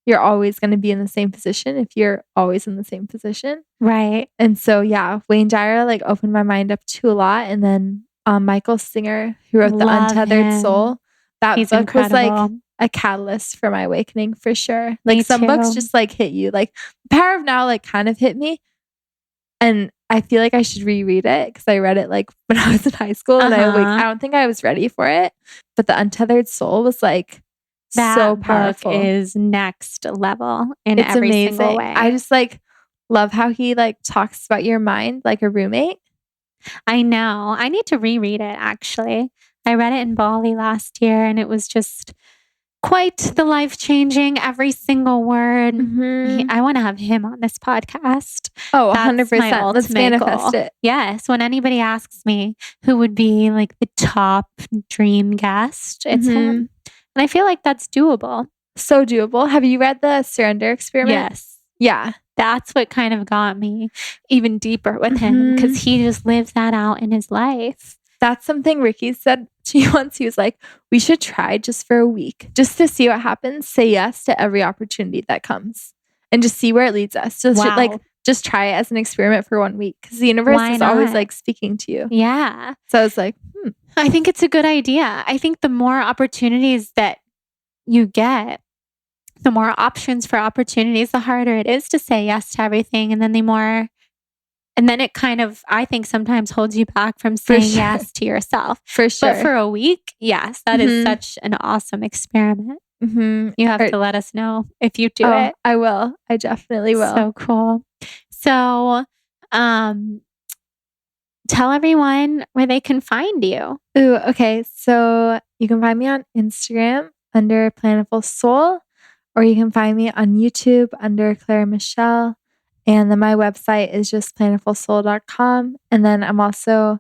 you're always going to be in the same position if you're always in the same position. Right. And so, yeah, Wayne Dyer like opened my mind up to a lot. And then Michael Singer, who wrote The Untethered Soul, that book was like a catalyst for my awakening for sure. Like some books just like hit you. Like Power of Now like kind of hit me. And I feel like I should reread it because I read it like when I was in high school and I don't think I was ready for it. But The Untethered Soul was like so powerful. Book is next level in every single way. I just like love how he like talks about your mind like a roommate. I know. I need to reread it actually. I read it in Bali last year and it was just quite the life-changing, every single word. I want to have him on this podcast. Oh, 100%. Let's manifest it. Yes. When anybody asks me who would be like the top dream guest, it's him. And I feel like that's doable. So doable. Have you read the Surrender Experiment? Yes. Yeah. That's what kind of got me even deeper with him because he just lives that out in his life. That's something Ricky said to me once. He was like, we should try just for a week, just to see what happens. Say yes to every opportunity that comes and just see where it leads us. So just try it as an experiment for 1 week because the universe is always like speaking to you. Yeah. So I was like, I think it's a good idea. I think the more opportunities that you get, the more options for opportunities, the harder it is to say yes to everything. And then it kind of, I think sometimes holds you back from saying yes to yourself. For sure. But for a week, yes, that is such an awesome experiment. You have to let us know if you do it. I will. I definitely will. So cool. So, tell everyone where they can find you. Ooh, okay. So you can find me on Instagram under Plantiful Soul, or you can find me on YouTube under Claire Michelle. And then my website is just plantifulsoul.com. And then I'm also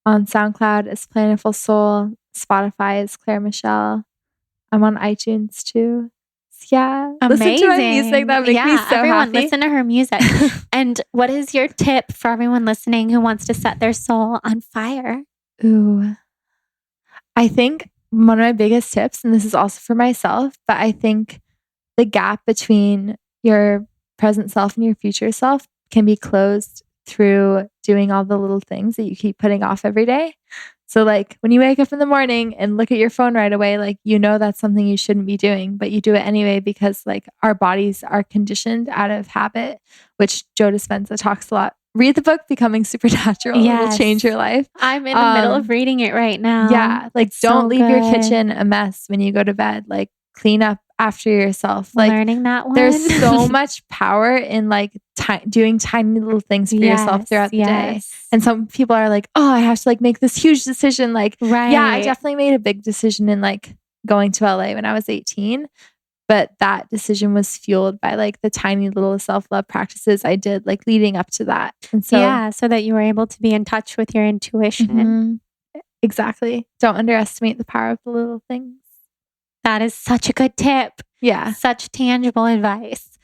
on SoundCloud as Plantiful Soul. Spotify is Claire Michelle. I'm on iTunes too. Yeah. Amazing. Listen to my music. That makes me so everyone happy. Listen to her music. And what is your tip for everyone listening who wants to set their soul on fire? Ooh. I think one of my biggest tips, and this is also for myself, but I think the gap between your present self and your future self can be closed through doing all the little things that you keep putting off every day. So like when you wake up in the morning and look at your phone right away, like, you know, that's something you shouldn't be doing, but you do it anyway because like our bodies are conditioned out of habit, which Joe Dispenza talks a lot. Read the book, Becoming Supernatural. Yes. It will change your life. I'm in the middle of reading it right now. Yeah. Like don't leave your kitchen a mess when you go to bed. Like clean up after yourself. Like learning that one. There's so much power in like doing tiny little things for yourself throughout the day. And some people are like, oh, I have to like make this huge decision. Like, yeah, I definitely made a big decision in like going to LA when I was 18. But that decision was fueled by like the tiny little self-love practices I did like leading up to that. And so so that you were able to be in touch with your intuition. Exactly. Don't underestimate the power of the little things. That is such a good tip. Yeah. Such tangible advice.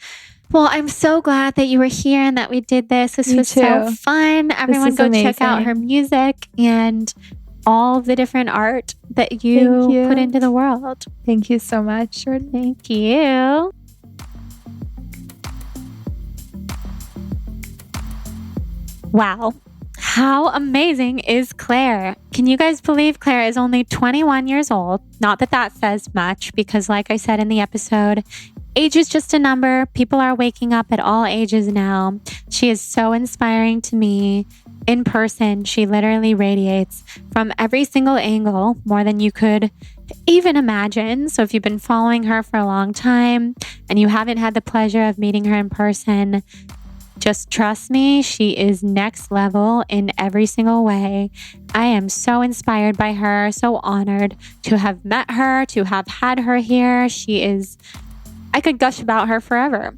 Well, I'm so glad that you were here and that we did this. This was so fun. Everyone go check out her music and all the different art that you put into the world. Thank you so much. Thank you. Wow. How amazing is Claire? Can you guys believe Claire is only 21 years old? Not that that says much because like I said in the episode, age is just a number. People are waking up at all ages now. She is so inspiring to me. In person, she literally radiates from every single angle more than you could even imagine. So if you've been following her for a long time and you haven't had the pleasure of meeting her in person, just trust me, she is next level in every single way. I am so inspired by her, so honored to have met her, to have had her here. I could gush about her forever.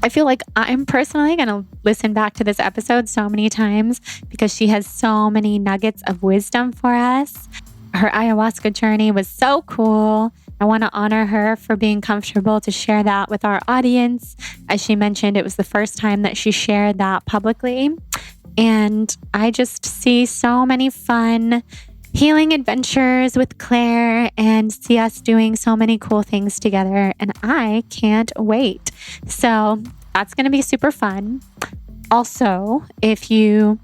I feel like I'm personally going to listen back to this episode so many times because she has so many nuggets of wisdom for us. Her ayahuasca journey was so cool. I want to honor her for being comfortable to share that with our audience. As she mentioned, it was the first time that she shared that publicly. And I just see so many fun healing adventures with Claire and see us doing so many cool things together. And I can't wait. So that's going to be super fun. Also, if you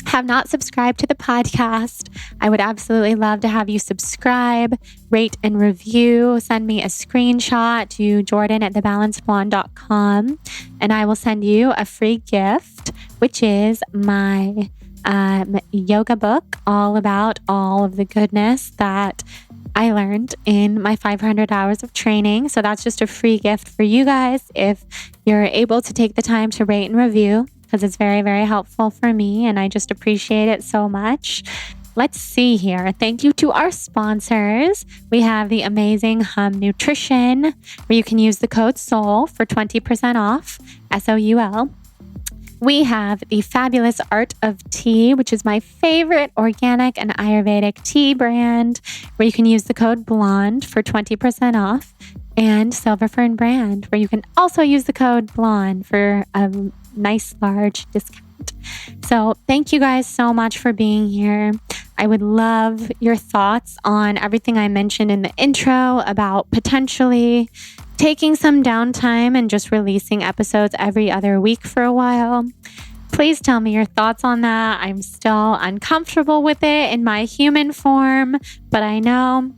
have not subscribed to the podcast, I would absolutely love to have you subscribe, rate, and review. Send me a screenshot to jordan@thebalancedblonde.com and I will send you a free gift which is my yoga book all about all of the goodness that I learned in my 500 hours of training. So that's just a free gift for you guys if you're able to take the time to rate and review, because it's very, very helpful for me and I just appreciate it so much. Let's see here. Thank you to our sponsors. We have the amazing Hum Nutrition, where you can use the code SOUL for 20% off, SOUL. We have the fabulous Art of Tea, which is my favorite organic and Ayurvedic tea brand, where you can use the code BLONDE for 20% off. And Silver Fern Brand, where you can also use the code BLONDE for a nice large discount. So thank you guys so much for being here. I would love your thoughts on everything I mentioned in the intro about potentially taking some downtime and just releasing episodes every other week for a while. Please tell me your thoughts on that. I'm still uncomfortable with it in my human form, but I know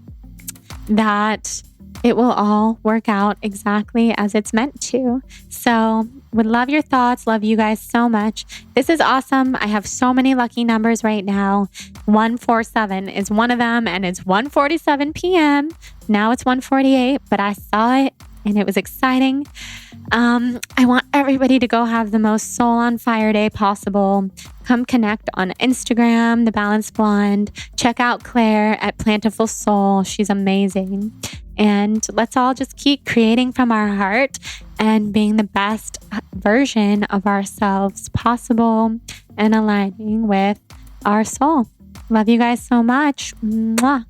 that it will all work out exactly as it's meant to. So would love your thoughts. Love you guys so much. This is awesome. I have so many lucky numbers right now. 147 is one of them, and it's 1:47 p.m. Now it's 1:48, but I saw it and it was exciting. I want everybody to go have the most soul on fire day possible. Come connect on Instagram, The Balanced Blonde. Check out Claire at Plantiful Soul. She's amazing. And let's all just keep creating from our heart and being the best version of ourselves possible and aligning with our soul. Love you guys so much. Mwah.